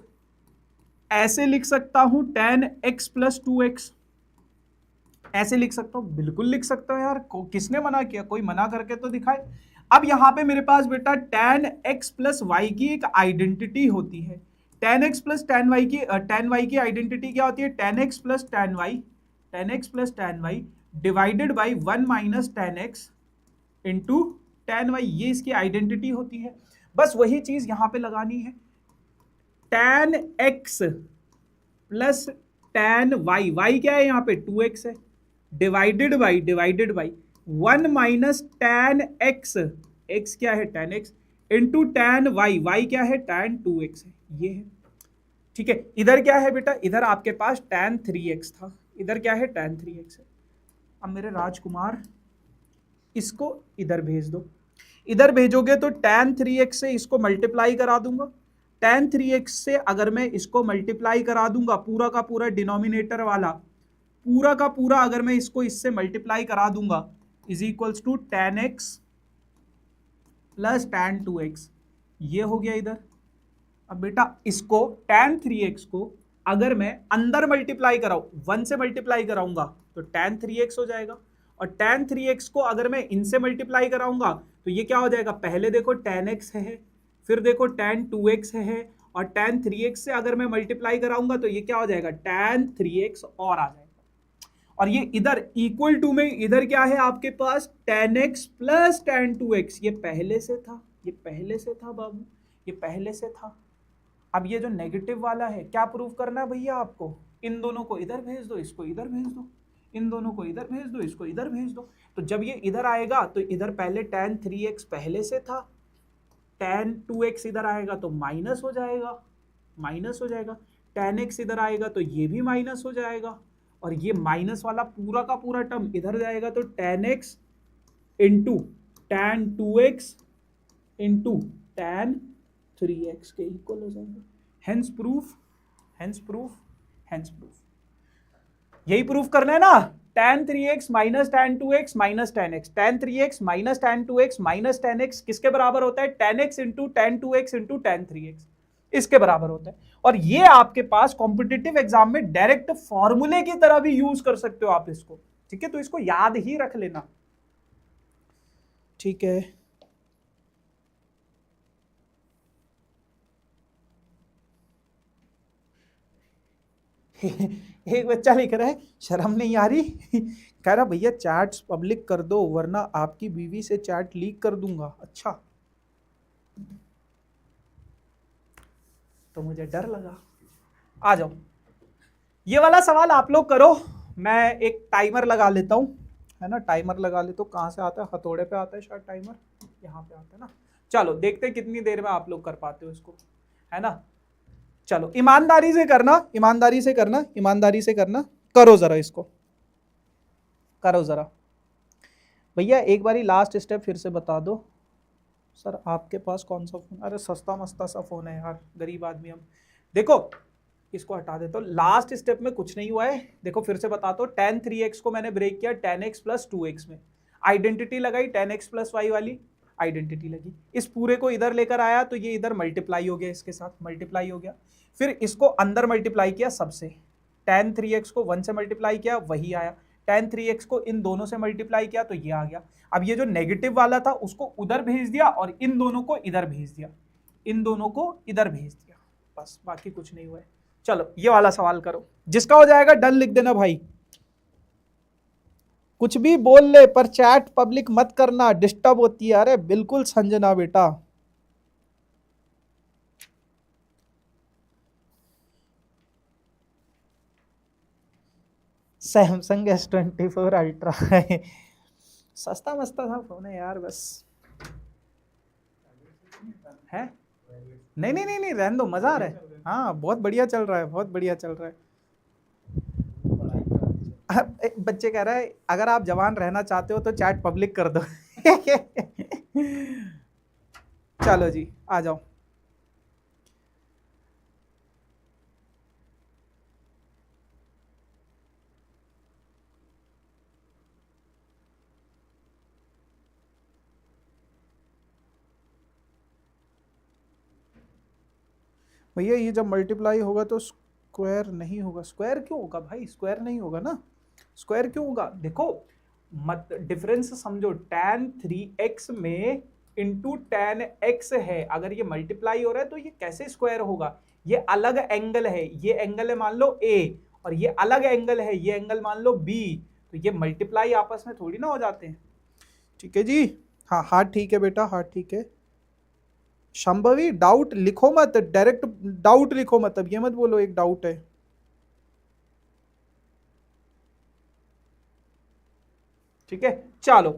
Speaker 2: ऐसे लिख सकता हूं tan x प्लस 2x, ऐसे लिख सकता हूं, बिल्कुल लिख सकता हूं यार, किसने मना किया, कोई मना करके तो दिखाए। अब यहां पे मेरे पास बेटा tan x प्लस वाई की एक आइडेंटिटी होती है, tan x plus tan y की आइडेंटिटी क्या होती है, tan x plus tan y divided by 1 minus tan x into tan y, ये इसकी आइडेंटिटी होती है। बस वही चीज यहां पे लगानी है, tan x plus tan y क्या है यहाँ पे 2x है, divided by 1 minus tan x, x क्या है tan x into tan y क्या है tan 2x है, ये है। ठीक है, इधर क्या है बेटा, इधर आपके पास tan 3x था, इधर क्या है tan 3x है। अब मेरे राजकुमार इसको इधर भेज दो, इधर भेजोगे तो tan 3x से इसको मल्टीप्लाई करा दूंगा, tan 3x से अगर मैं इसको मल्टीप्लाई करा दूंगा, पूरा का पूरा डिनोमिनेटर वाला, पूरा का पूरा अगर मैं इसको इससे मल्टीप्लाई करा दूंगा, is equals to tan x plus tan 2x, ये हो गया इधर। अब बेटा इसको tan 3x को अगर मैं अंदर मल्टीप्लाई कराऊं, 1 से मल्टीप्लाई कराऊंगा तो tan 3x हो जाएगा, और tan 3x को अगर मैं इनसे मल्टीप्लाई कराऊंगा तो ये क्या हो जाएगा, पहले देखो tan x है, फिर देखो tan 2x है, और tan 3x से अगर मैं मल्टीप्लाई कराऊंगा तो ये क्या हो जाएगा tan 3x और आ जाएगा। और ये इधर इक्वल टू में इधर क्या है आपके पास tan x plus tan 2x, ये पहले से था, ये पहले से था बाबू, ये पहले से था। अब ये जो नेगेटिव वाला है क्या प्रूफ करना है भैया आपको, इन दोनों को इधर भेज दो, इसको इधर भेज दो, इन दोनों को इधर भेज दो, इसको इधर भेज दो। तो जब ये इधर आएगा तो इधर पहले tan 3x पहले से था, tan 2x इधर आएगा तो माइनस हो जाएगा, माइनस हो जाएगा। tan x इधर आएगा तो ये भी माइनस हो जाएगा, और ये माइनस वाला पूरा का पूरा टर्म इधर जाएगा तो tan x into tan 2x into tan 3x के इक्वल हो जाएगा। Hence proof, hence proof, hence proof. यही प्रूफ करना है ना, tan 3x minus tan 2x minus tan x, tan 3x minus tan 2x minus tan x किसके बराबर होता है, tan x into tan 2x into tan 3x, इसके बराबर होता है। और ये आपके पास कॉम्पिटिटिव एग्जाम में डायरेक्ट फॉर्मूले की तरह भी यूज कर सकते हो आप इसको, ठीक है। तो इसको याद ही रख लेना, ठीक है। एक बच्चा लिख रहा है शर्म नहीं आ रही, कह रहा भैया चैट्स पब्लिक कर दो वरना आपकी बीवी से चैट लीक कर दूंगा। अच्छा, तो मुझे डर लगा। आ जाओ, ये वाला सवाल आप लोग करो, मैं एक टाइमर लगा लेता हूं, है ना, टाइमर लगा लेता हूं। कहां से आता है, हथौड़े पे आता है शायद टाइमर, यहाँ पे आता है ना। चलो देखते हैं कितनी देर में आप लोग कर पाते हो इसको, है ना। चलो ईमानदारी से करना, ईमानदारी से करना, ईमानदारी से करना, करो जरा इसको, करो जरा। भैया एक बारी लास्ट स्टेप फिर से बता दो। सर आपके पास कौन सा फोन, अरे सस्ता मस्ता सा फोन है यार, गरीब आदमी हम। देखो इसको हटा देता हूं, लास्ट स्टेप में कुछ नहीं हुआ है। देखो फिर से बताता हूं, tan 3x को मैंने ब्रेक किया tan x प्लस 2x में, आइडेंटिटी लगाई tan x प्लस y वाली, आइडेंटिटी लगी। इस पूरे को इधर लेकर आया तो ये इधर मल्टीप्लाई हो गया, इसके साथ मल्टीप्लाई हो गया। फिर इसको अंदर मल्टीप्लाई किया सबसे, tan 3x को 1 से मल्टीप्लाई किया वही आया, tan 3x को इन दोनों से मल्टीप्लाई किया तो ये आ गया। अब ये जो नेगेटिव वाला था उसको उधर भेज दिया और इन दोनों को इधर भेज दिया, इन दोनों को इधर भेज दिया, बस बाकी कुछ नहीं हुआ है। चलो ये वाला सवाल करो, जिसका हो जाएगा डन लिख देना भाई। कुछ भी बोल ले पर चैट पब्लिक मत करना, डिस्टर्ब होती है। अरे बिल्कुल संजना बेटा, सैमसंग S24 अल्ट्रा है, सस्ता मस्ता था फोन है यार, बस है। नहीं नहीं नहीं नहीं, रहने दो, मजा आ रहा है। हाँ बहुत बढ़िया चल रहा है, बहुत बढ़िया चल रहा है। एक बच्चे कह रहा है अगर आप जवान रहना चाहते हो तो चैट पब्लिक कर दो। चलो जी आ जाओ। भैया ये जब मल्टीप्लाई होगा तो स्क्वायर नहीं होगा। स्क्वायर क्यों होगा भाई, स्क्वायर नहीं होगा ना, स्क्वायर क्यों होगा। देखो मत डिफरेंस समझो, tan 3x में इंटू tan x है, अगर ये मल्टीप्लाई हो रहा है तो ये कैसे स्क्वायर होगा। ये अलग एंगल है, ये एंगल है मान लो a, और ये अलग एंगल है, ये एंगल मान लो b, तो ये मल्टीप्लाई आपस में थोड़ी ना हो जाते हैं। ठीक है जी, हाँ हाँ ठीक है बेटा, हाँ ठीक है। शंभवी डाउट लिखो मत, डायरेक्ट डाउट लिखो मत, अब ये मत बोलो एक डाउट है। ठीक है चलो,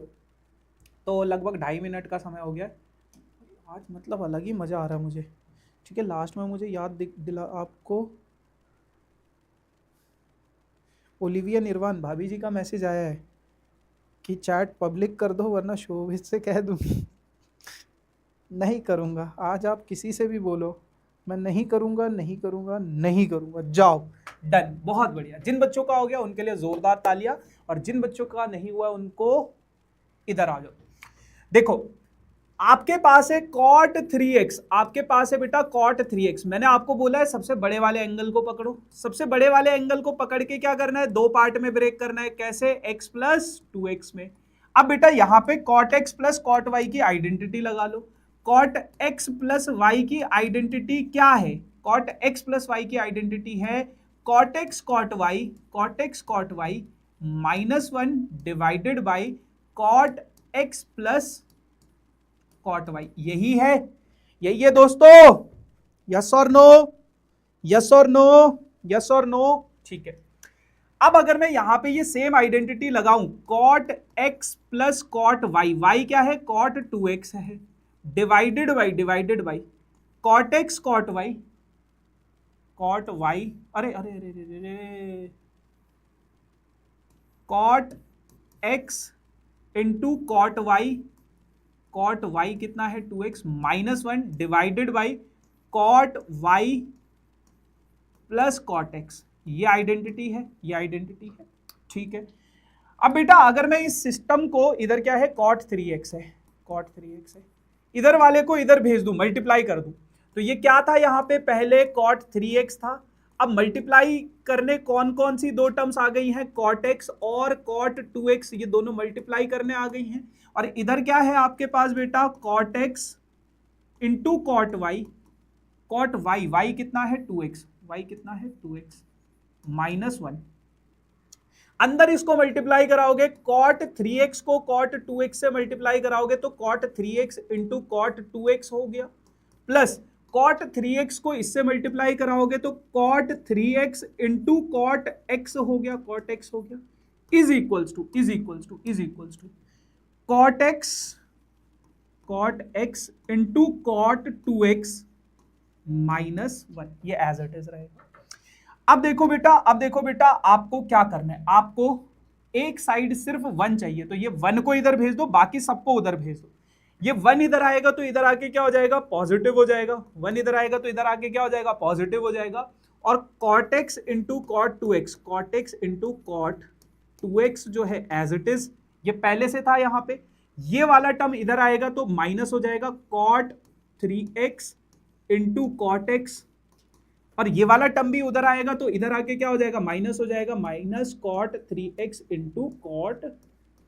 Speaker 2: तो लगभग 2.5 मिनट का समय हो गया आज, मतलब अलग ही मजा आ रहा है मुझे। ठीक है लास्ट में मुझे याद दिला आपको, ओलिविया निर्वाण भाभी जी का मैसेज आया है कि चैट पब्लिक कर दो वरना शोभित से कह दूंगी। नहीं करूँगा, आज आप किसी से भी बोलो, मैं नहीं करूँगा, नहीं करूँगा, नहीं करूँगा। जाओ डन, बहुत बढ़िया। जिन बच्चों का हो गया उनके लिए जोरदार तालियां, और जिन बच्चों का नहीं हुआ उनको इधर आ जाओ। देखो आपके पास है cot 3x, आपके पास है बेटा cot 3x। मैंने आपको बोला है सबसे बड़े वाले एंगल को पकड़ो, सबसे बड़े वाले एंगल को पकड़ के क्या करना है, दो पार्ट में ब्रेक करना है। कैसे, x प्लस 2x में। अब बेटा यहाँ पे cot x plus cot y की आइडेंटिटी लगा लो। cot x प्लस y की आइडेंटिटी क्या है, cot x प्लस y की आइडेंटिटी है cot x cot y, cot x cot y -1 divided by cot x plus cot y। यही है, यही है दोस्तों। यस और नो, यस और नो, यस और नो। ठीक है अब अगर मैं यहां पे ये सेम आइडेंटिटी लगाऊं, cot x plus cot y, y क्या है, कॉट 2x है, divided by cot x cot y, cot y, अरे अरे अरे अरे अरे, cot x into cot y, cot y कितना है 2x minus 1 divided by cot y plus cot x, ये आइडेंटिटी है, ये आइडेंटिटी है, ठीक है। अब बेटा अगर मैं इस सिस्टम को, इधर क्या है कॉट 3x है, कॉट 3x है, इधर वाले को इधर भेज दूं, मल्टीप्लाई कर दूं, तो ये क्या था यहां पे, पहले कॉट 3x था, अब मल्टीप्लाई करने कौन कौन सी दो टर्म्स आ गई हैं, कॉट एक्स और कॉट 2x, ये दोनों मल्टीप्लाई करने आ गई हैं, और इधर क्या है आपके पास बेटा, cot x into cot y, cot y, y कितना है 2x, वाई कितना है 2x माइनस 1, अंदर इसको मल्टीप्लाई कराओगे, कॉट 3x को कॉट 2x से मल्टीप्लाई कराओगे तो cot 3x into cot 2x हो गया, प्लस कॉट 3x को इससे मल्टीप्लाई कराओगे तो cot 3x into cot x हो गया, कॉट x हो गया, is equals to cot x into cot 2x minus 1, ये एज इट इज रहेगा। अब देखो बेटा आपको क्या करना है, आपको एक साइड सिर्फ 1 चाहिए, तो ये 1 को इधर भेज दो, बाकी सबको उधर भेज दो, ये 1 इधर आएगा तो इधर आके क्या हो जाएगा, पॉजिटिव हो जाएगा, 1 इधर आएगा तो इधर आके क्या हो जाएगा, पॉजिटिव हो जाएगा, और cot x into cot 2x, cot x into cot 2x जो है एज इट इज, ये पहले से था यहां पे, ये वाला टर्म इधर आएगा तो माइनस हो जाएगा, cot 3x into cot x, और ये वाला टर्म भी उधर आएगा तो इधर आके क्या हो जाएगा, माइनस हो जाएगा, minus cot 3x into cot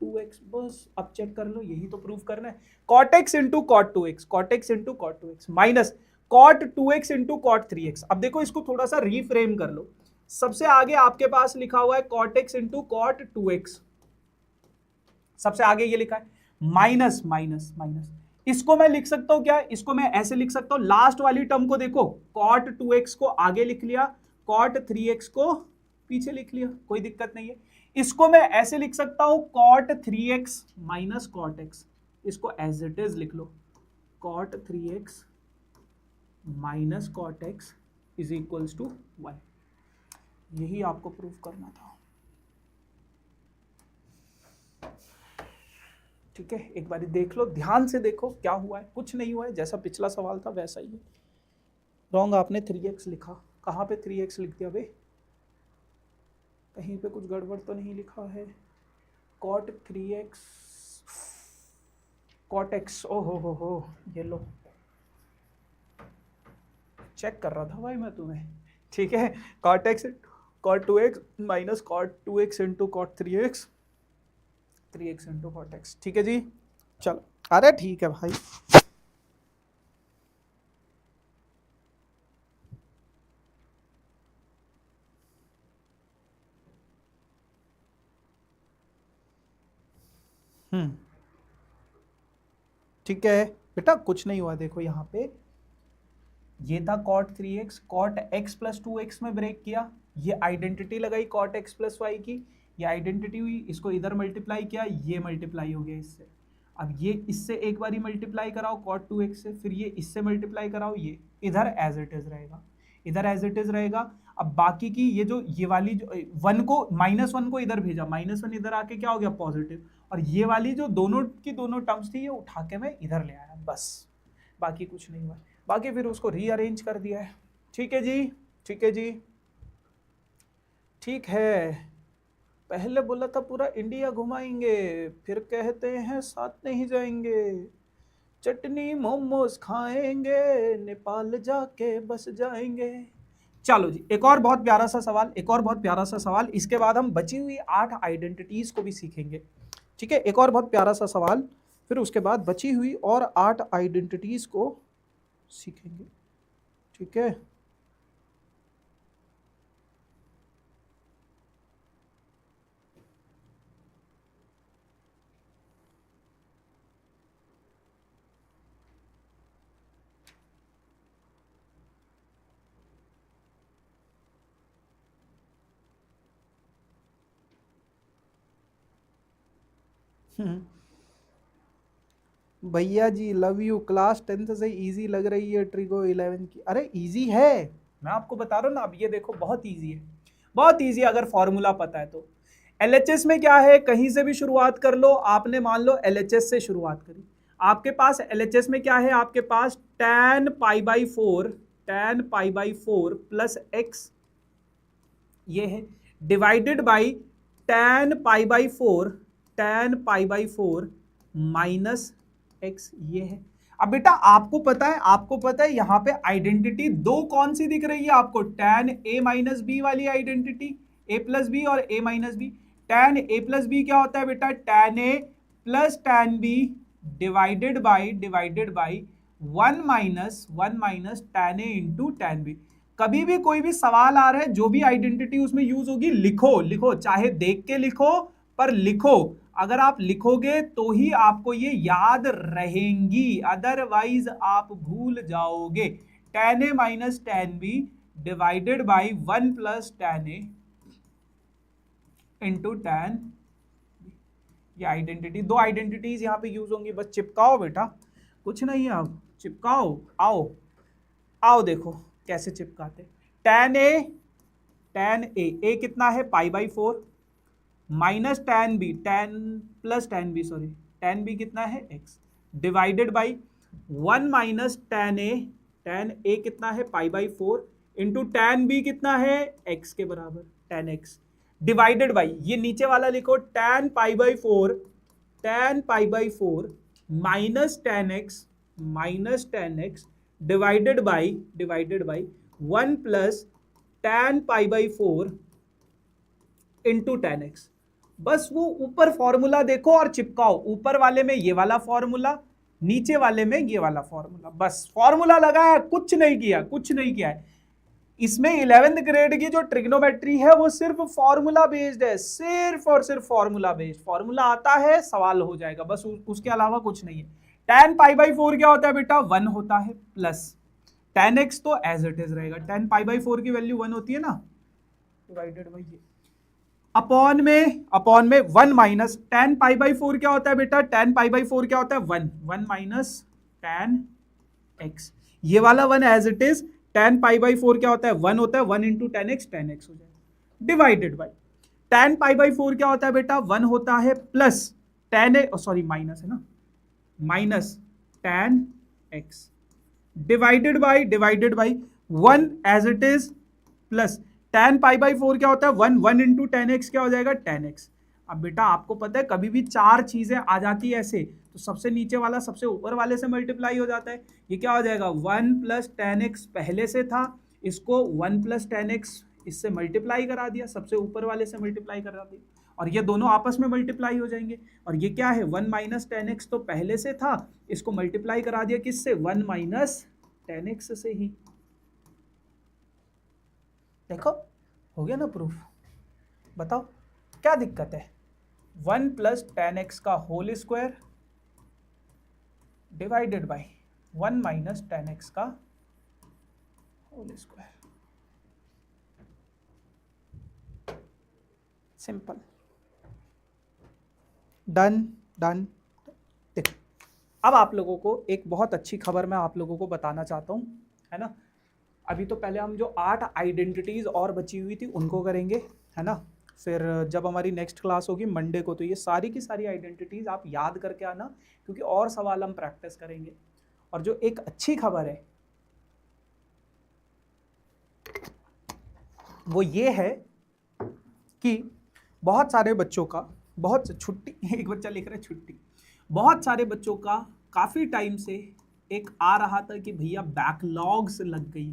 Speaker 2: 2x, बस अब चेक कर लो, यही तो प्रूफ करना है, cot x into cot 2x, cot x into cot 2x minus cot 2x into cot 3x। अब देखो इसको थोड़ा सा रीफ्रेम कर लो, सबसे आगे आपके पास लिखा हुआ है cot x into cot 2x, सबसे आगे ये लिखा है, माइनस माइनस माइनस, इसको मैं लिख सकता हूं क्या, इसको मैं ऐसे लिख सकता हूं, लास्ट वाली टर्म को देखो, कॉट 2x को आगे लिख लिया, कॉट 3x को पीछे लिख लिया, कोई दिक्कत नहीं है, इसको मैं ऐसे लिख सकता हूं, cot 3x minus cot x, इसको एज इट इज लिख लो, cot 3x minus cot x is equals to 1, यही आपको प्रूफ करना था, ठीक है। एक बार देख लो, ध्यान से देखो क्या हुआ है, कुछ नहीं हुआ है, जैसा पिछला सवाल था वैसा ही है। रॉन्ग आपने 3x लिखा, कहाँ पे 3x लिख दिया बे, कहीं पे कुछ गड़बड़ तो नहीं लिखा है, कॉट 3x कॉट x, ओ हो, ये लो, चेक कर रहा था भाई मैं तुम्हें, ठीक है, cot x cot 2x minus cot 2x into cot 3x, 3x into cot x, ठीक है जी, चलो, अरे ठीक है भाई, ठीक है बेटा, कुछ नहीं हुआ, देखो यहाँ पे ये था cot 3x, cot x plus 2x में ब्रेक किया, ये आइडेंटिटी लगाई कॉट x प्लस वाई की, ये आइडेंटिटी हुई, इसको इधर मल्टीप्लाई किया, ये मल्टीप्लाई हो गया इससे, अब ये इससे एक बारी मल्टीप्लाई कराओ कॉट 2x से, फिर ये इससे मल्टीप्लाई कराओ, ये इधर एज इट इज रहेगा, इधर एज इट इज रहेगा। अब बाकी की ये वाली जो 1 को, माइनस 1 को इधर भेजा, माइनस 1 इधर आके क्या हो गया, पॉजिटिव, और ये वाली जो दोनों की दोनों टर्म्स थी ये उठा के मैं इधर ले आया, बस बाकी कुछ नहीं हुआ, बाकी फिर उसको रीअरेंज कर दिया है, ठीक है जी, ठीक है जी, ठीक है। पहले बोला था पूरा इंडिया घुमाएंगे, फिर कहते हैं साथ नहीं जाएंगे, चटनी मोमोज खाएंगे, नेपाल जाके बस जाएंगे। चलो जी, एक और बहुत प्यारा सा सवाल, एक और बहुत प्यारा सा सवाल, इसके बाद हम बची हुई 8 आइडेंटिटीज को भी सीखेंगे, ठीक है, एक और बहुत प्यारा सा सवाल, फिर उसके बाद बची हुई और 8 आइडेंटिटीज को सीखेंगे, ठीक है। भैया जी लव यू, क्लास 10th से इजी लग रही है ट्रिगो 11 की। अरे इजी है, मैं आपको बता रहा हूँ ना, अब ये देखो बहुत इजी है, बहुत इजी अगर फॉर्मूला पता है तो। एलएचएस में क्या है, कहीं से भी शुरुआत कर लो। आपने मान लो एलएचएस से शुरुआत करी, आपके पास एलएचएस में क्या है, आपके पास tan pi by 4 plus x ये है, divided by tan pi by 4 minus x ये है। अब बेटा आपको पता है यहां पे आइडेंटिटी दो कौन सी दिख रही है आपको, tan a माइनस बी वाली आइडेंटिटी, a प्लस बी और a minus b. tan a plus b क्या होता है बेटा, tan a प्लस tan b divided by 1 minus tan a into tan b। कभी भी कोई भी सवाल आ रहा है, जो भी आइडेंटिटी उसमें यूज होगी लिखो, चाहे देख के लिखो पर लिखो। अगर आप लिखोगे तो ही आपको ये याद रहेंगी, अदरवाइज आप भूल जाओगे। tan a minus tan b divided by 1 plus tan a into tan b। ये आइडेंटिटी, दो आइडेंटिटीज यहां पे यूज होंगी, बस चिपकाओ बेटा, कुछ नहीं है, अब चिपकाओ। आओ देखो कैसे चिपकाते। tan a कितना है पाई by 4 minus tan b tan b कितना है x divided by 1 minus tan a कितना है पाई बाई 4 इंटू tan b कितना है x के बराबर tan x डिवाइडेड बाई, ये नीचे वाला लिखो tan pi by 4 minus tan x divided by 1 plus tan pi by 4 into tan x। बस वो ऊपर फॉर्मूला देखो और चिपकाओ, ऊपर वाले में ये वाला फॉर्मूला, नीचे वाले में ये वाला फॉर्मूला, बस फॉर्मूला लगाया, कुछ नहीं किया है। इसमें 11th ग्रेड की जो ट्रिग्नोमेट्री है वो सिर्फ फॉर्मूला बेस्ड है, सिर्फ और सिर्फ फॉर्मूला बेस्ड। फॉर्मूला आता है सवाल हो जाएगा, बस उसके अलावा कुछ नहीं है। tan पाई बाई 4 क्या होता है बेटा, 1 होता है, प्लस tan x तो एज इट इज रहेगा, tan पाई बाई 4 की वैल्यू 1 होती है ना, डिवाइडेड बाई ये अपॉन में 1 माइनस tan पाई बाई 4 क्या होता है बेटा, tan पाई बाई 4 क्या होता है 1 माइनस tan x, ये वाला 1 as it is. tan pi by 4 क्या होता है 1 होता है, 1 इंटू tan x हो जाएगा, divided by tan pi by 4 क्या होता है बेटा 1 होता है, प्लस माइनस है ना, minus tan x divided by 1 as it is, plus tan pi by 4 क्या होता है 1 इंटू tan x क्या हो जाएगा tan x। अब बेटा आपको पता है कभी भी चार चीजें आ जाती है ऐसे, तो सबसे नीचे वाला सबसे ऊपर वाले से मल्टीप्लाई हो जाता है। ये क्या हो जाएगा 1 प्लस tan x पहले से था, इसको 1 प्लस tan x इससे मल्टीप्लाई करा दिया, सबसे ऊपर वाले से मल्टीप्लाई करा दिया, और ये दोनों आपस में मल्टीप्लाई हो जाएंगे। और ये क्या है 1 माइनस tan x तो पहले से था, इसको मल्टीप्लाई करा दिया किससे 1 माइनस tan x से ही। देखो हो गया ना प्रूफ, बताओ क्या दिक्कत है। 1 प्लस tan x का whole square divided by 1 minus tan x का होल स्क्वायर, सिंपल, डन। देखो अब आप लोगों को एक बहुत अच्छी खबर मैं आप लोगों को बताना चाहता हूं, है ना। अभी तो पहले हम जो 8 आइडेंटिटीज और बची हुई थी उनको करेंगे, है ना। फिर जब हमारी नेक्स्ट क्लास होगी मंडे को, तो ये सारी की सारी आइडेंटिटीज आप याद करके आना, क्योंकि और सवाल हम प्रैक्टिस करेंगे। और जो एक अच्छी खबर है वो ये है कि बहुत सारे बच्चों का एक बच्चा लिख रहा है छुट्टी, बहुत सारे बच्चों का काफ़ी टाइम से एक आ रहा था कि भैया बैकलॉग्स लग गई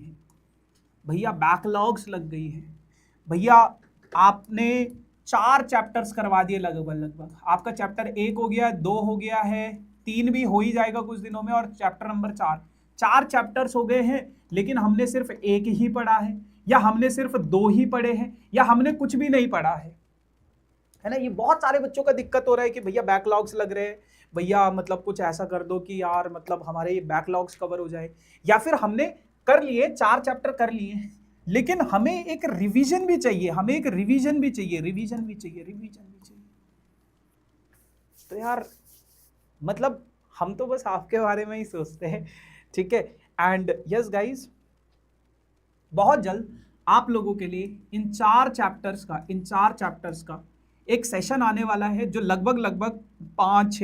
Speaker 2: है, भैया आपने 4 चैप्टर्स करवा दिए लगभग, आपका चैप्टर 1 हो गया, 2 हो गया है, 3 भी हो ही जाएगा कुछ दिनों में, और चैप्टर नंबर 4 चैप्टर्स हो गए हैं, लेकिन हमने सिर्फ 1 ही पढ़ा है, या हमने सिर्फ 2 ही पढ़े हैं, या हमने कुछ भी नहीं पढ़ा है ना। ये बहुत सारे बच्चों का दिक्कत हो रहा है कि भैया बैकलॉग्स लग रहे हैं, भैया मतलब कुछ ऐसा कर दो कि यार मतलब हमारे ये बैकलॉग्स कवर हो जाए, या फिर हमने कर लिए 4 चैप्टर कर लिए, लेकिन हमें एक रिवीजन भी चाहिए, तो यार मतलब हम तो बस आपके बारे में ही सोचते हैं, ठीक है। एंड यस गाइज, बहुत जल्द आप लोगों के लिए इन चार चैप्टर्स का एक सेशन आने वाला है, जो लगभग लगभग 5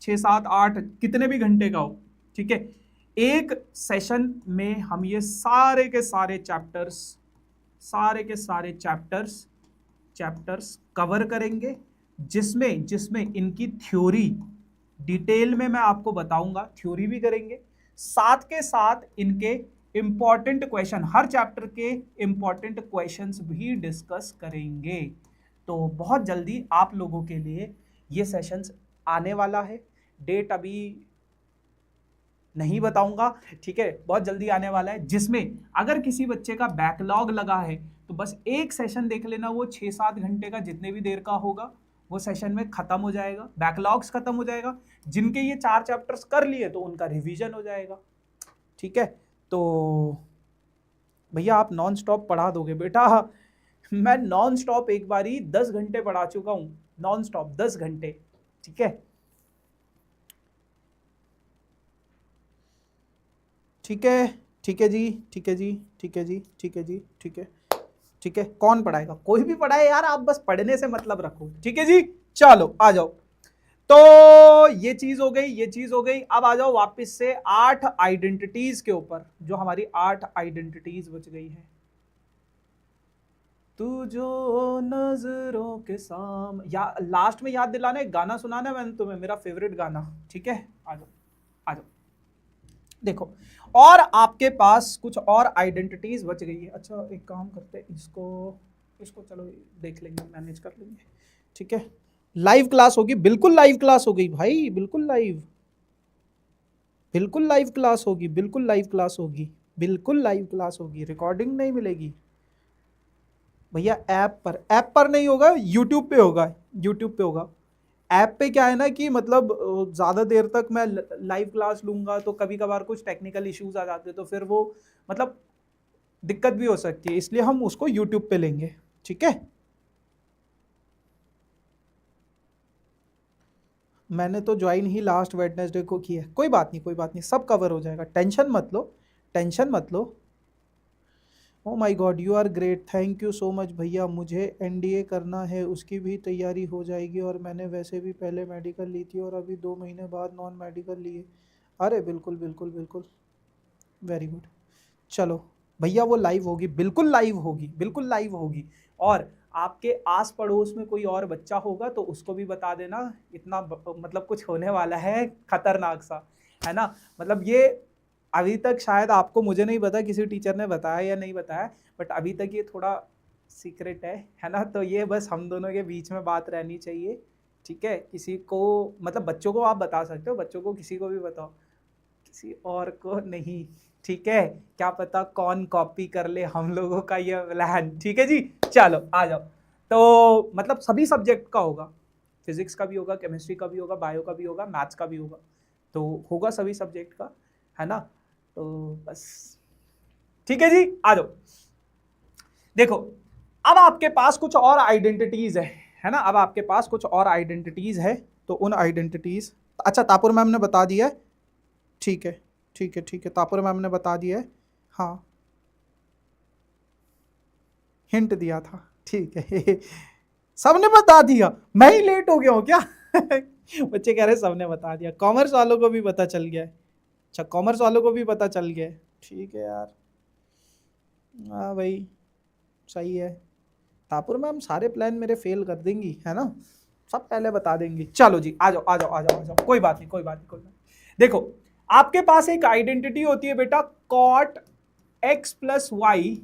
Speaker 2: 6 7 कितने भी घंटे का हो, ठीक है। एक सेशन में हम ये सारे के सारे चैप्टर्स कवर करेंगे, जिसमें इनकी थ्योरी डिटेल में मैं आपको बताऊंगा, थ्योरी भी करेंगे, साथ के साथ इनके इंपॉर्टेंट क्वेश्चन, हर चैप्टर के इंपॉर्टेंट क्वेश्चंस भी डिस्कस करेंगे। तो बहुत जल्दी आप लोगों के लिए ये सेशंस आने वाला है, डेट अभी नहीं बताऊंगा, ठीक है, बहुत जल्दी आने वाला है, जिसमें अगर किसी बच्चे का बैकलॉग लगा है तो बस एक सेशन देख लेना, वो 6-7 घंटे का जितने भी देर का होगा वो सेशन में खत्म हो जाएगा, बैकलॉग्स खत्म हो जाएगा। जिनके ये 4 चैप्टर्स कर लिए तो उनका रिवीजन हो जाएगा, ठीक है। तो भैया आप नॉन स्टॉप पढ़ा दोगे बेटा? मैं नॉन स्टॉप एक बार ही 10 घंटे पढ़ा चुका हूं, नॉन स्टॉप 10 घंटे, ठीक है। ठीक है, ठीक है जी, ठीक है जी, ठीक है जी, ठीक है जी, ठीक है, ठीक है। कौन पढ़ाएगा? कोई भी पढ़ाए यार, आप बस पढ़ने से मतलब रखो, ठीक है जी। चलो आ जाओ। तो ये चीज हो गई, ये चीज हो गई। अब आ जाओ वापस से 8 आइडेंटिटीज के ऊपर, जो हमारी 8 आइडेंटिटीज बच गई है। तू जो नजरों के सामने, या लास्ट में याद दिलाना, एक गाना सुनाना मैंने तुम्हें, मेरा फेवरेट गाना, ठीक है। आ जाओ, आ जाओ। देखो, और आपके पास कुछ और आइडेंटिटीज बच गई है। अच्छा एक काम करते हैं, इसको चलो देख लेंगे, मैनेज कर लेंगे, ठीक है। लाइव क्लास होगी, बिल्कुल लाइव क्लास हो गई भाई, बिल्कुल लाइव क्लास होगी, बिल्कुल लाइव क्लास होगी, बिल्कुल लाइव क्लास होगी। रिकॉर्डिंग नहीं मिलेगी भैया, ऐप पर नहीं होगा, यूट्यूब पे होगा, यूट्यूब पे होगा। ऐप पे क्या है ना कि मतलब ज़्यादा देर तक मैं लाइव क्लास लूँगा तो कभी कभार कुछ टेक्निकल इश्यूज आ जाते हैं, तो फिर वो मतलब दिक्कत भी हो सकती है, इसलिए हम उसको यूट्यूब पे लेंगे, ठीक है। मैंने तो ज्वाइन ही लास्ट वेडनेसडे को किया है, कोई बात नहीं, कोई बात नहीं, सब कवर हो जाएगा, टेंशन मत लो, टेंशन मत लो। Oh my god, you are great, thank you so much भैया। मुझे एनडीए करना है, उसकी भी तैयारी हो जाएगी, और मैंने वैसे भी पहले मेडिकल ली थी और अभी 2 महीने बाद नॉन मेडिकल लिए। अरे बिल्कुल बिल्कुल बिल्कुल, वेरी गुड। चलो भैया वो लाइव होगी, बिल्कुल लाइव होगी, बिल्कुल लाइव होगी। और आपके आस पड़ोस में कोई और बच्चा होगा तो उसको भी बता देना, इतना मतलब कुछ होने वाला है खतरनाक सा, है ना। मतलब ये अभी तक शायद आपको, मुझे नहीं पता किसी टीचर ने बताया या नहीं बताया, बट अभी तक ये थोड़ा सीक्रेट है ना। तो ये बस हम दोनों के बीच में बात रहनी चाहिए, ठीक है। किसी को मतलब बच्चों को आप बता सकते हो, बच्चों को किसी को भी बताओ, किसी और को नहीं, ठीक है। क्या पता कौन कॉपी कर ले हम लोगों का ये प्लान, ठीक है जी। चलो आ जाओ। तो मतलब सभी सब्जेक्ट का होगा, फिजिक्स का भी होगा, केमिस्ट्री का भी होगा, बायो का भी होगा, मैथ्स का भी होगा, तो होगा सभी सब्जेक्ट का, है ना। तो बस ठीक है जी, आ जाओ। देखो अब आपके पास कुछ और आइडेंटिटीज है ना, अब आपके पास कुछ और आइडेंटिटीज है, तो उन आइडेंटिटीज, अच्छा तापुर मैम ने बता दिया है, ठीक है, ठीक है, ठीक है, तापुर मैम ने बता दिया है, हाँ हिंट दिया था, ठीक है। सबने बता दिया, मैं ही लेट हो गया हूँ क्या? बच्चे कह रहे सबने बता दिया, कॉमर्स वालों को भी पता चल गया है। अच्छा कॉमर्स वालों को भी पता चल गया है, ठीक है यार, हाँ भाई सही है। तापुर मैम सारे प्लान मेरे फेल कर देंगी, है ना, सब पहले बता देंगी। चलो जी आ जाओ, आ जाओ, आ जाओ, आ जाओ, कोई बात नहीं, कोई बात नहीं, कोई बात नहीं। देखो आपके पास एक आइडेंटिटी होती है बेटा, cot x plus y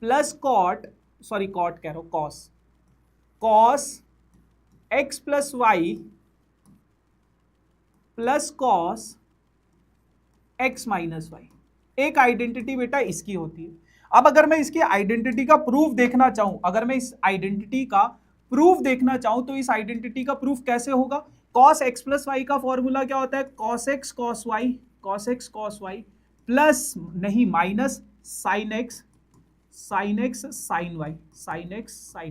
Speaker 2: plus cot, sorry cot कह रहा हूं, cos x plus y plus cos x minus y. एक आइडेंटिटी बेटा इसकी होती है। अब अगर मैं इसकी आइडेंटिटी का प्रूफ देखना चाहूं, अगर मैं इस आइडेंटिटी का प्रूफ देखना चाहूं, तो इस आइडेंटिटी का प्रूफ कैसे होगा? कॉस एक्स प्लस वाई का फॉर्मूला क्या होता है? Cos x cos Y plus नहीं minus sine x sine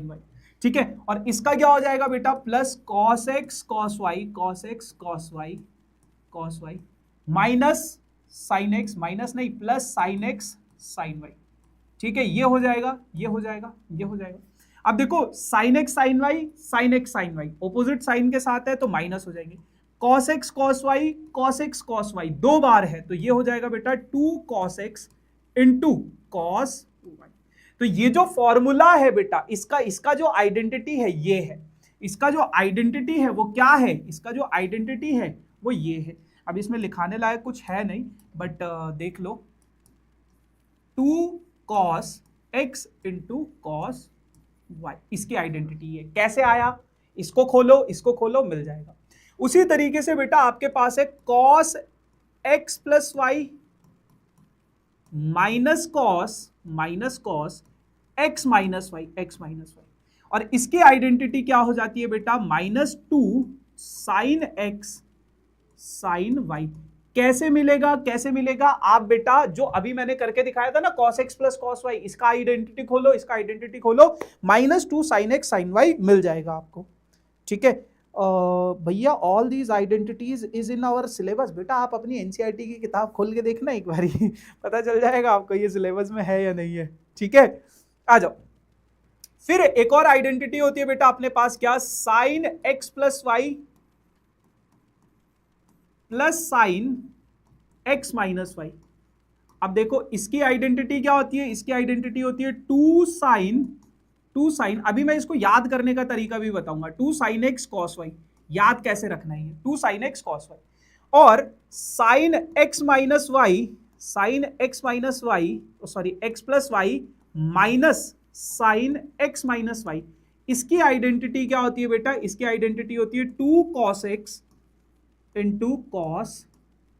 Speaker 2: Y, ठीक ठीक है, और इसका क्या हो जाएगा बेटा, plus cos x cos Y, cos x cos Y, cos Y, minus sine x, minus नहीं plus sine x sine Y. ठीक है, ये हो जाएगा, ये हो जाएगा, ये हो जाएगा। अब देखो sine x sine y, sine x sine y opposite sine के साथ है तो माइनस हो जाएंगे। Cos x cos Y, cos x cos y दो बार है तो ये हो जाएगा बेटा 2 cos x into cos y. तो ये जो फॉर्मूला है बेटा, इसका जो आइडेंटिटी है ये है, इसका जो आइडेंटिटी है वो क्या है, इसका जो आइडेंटिटी है वो ये है। अब इसमें लिखाने लायक कुछ है नहीं, बट देख लो, 2 cos x into cos y, इसकी आइडेंटिटी है। कैसे आया, इसको खोलो, इसको खोलो, मिल जाएगा। उसी तरीके से बेटा आपके पास है cos x plus y minus cos x minus y, x minus y, और इसकी आइडेंटिटी क्या हो जाती है बेटा, -2 साइन एक्स साइन वाई। कैसे मिलेगा, कैसे मिलेगा, आप बेटा जो अभी मैंने करके दिखाया था ना cos x plus cos y, इसका आइडेंटिटी खोलो, इसका आइडेंटिटी खोलो, -2 साइन एक्स साइन वाई मिल जाएगा आपको। ठीक है भैया, all these identities is in our syllabus. बेटा आप अपनी एनसीईआरटी की किताब खोल के देखना एक बारी पता चल जाएगा आपको ये सिलेबस में है या नहीं है। ठीक है, आ जाओ। फिर एक और आइडेंटिटी होती है बेटा अपने पास, क्या, sine x plus y plus sine x minus y. अब देखो इसकी आइडेंटिटी क्या होती है, इसकी आइडेंटिटी होती है 2 साइन, अभी मैं इसको याद करने का तरीका भी बताऊंगा, 2 साइन एक्स कॉस वाई, याद कैसे रखना है, 2 साइन एक्स कॉस वाई, और sine x minus y, sine x minus y, sorry x plus y minus sine x minus y. इसकी आइडेंटिटी क्या होती है बेटा, इसकी आइडेंटिटी होती है 2 cos x into cos,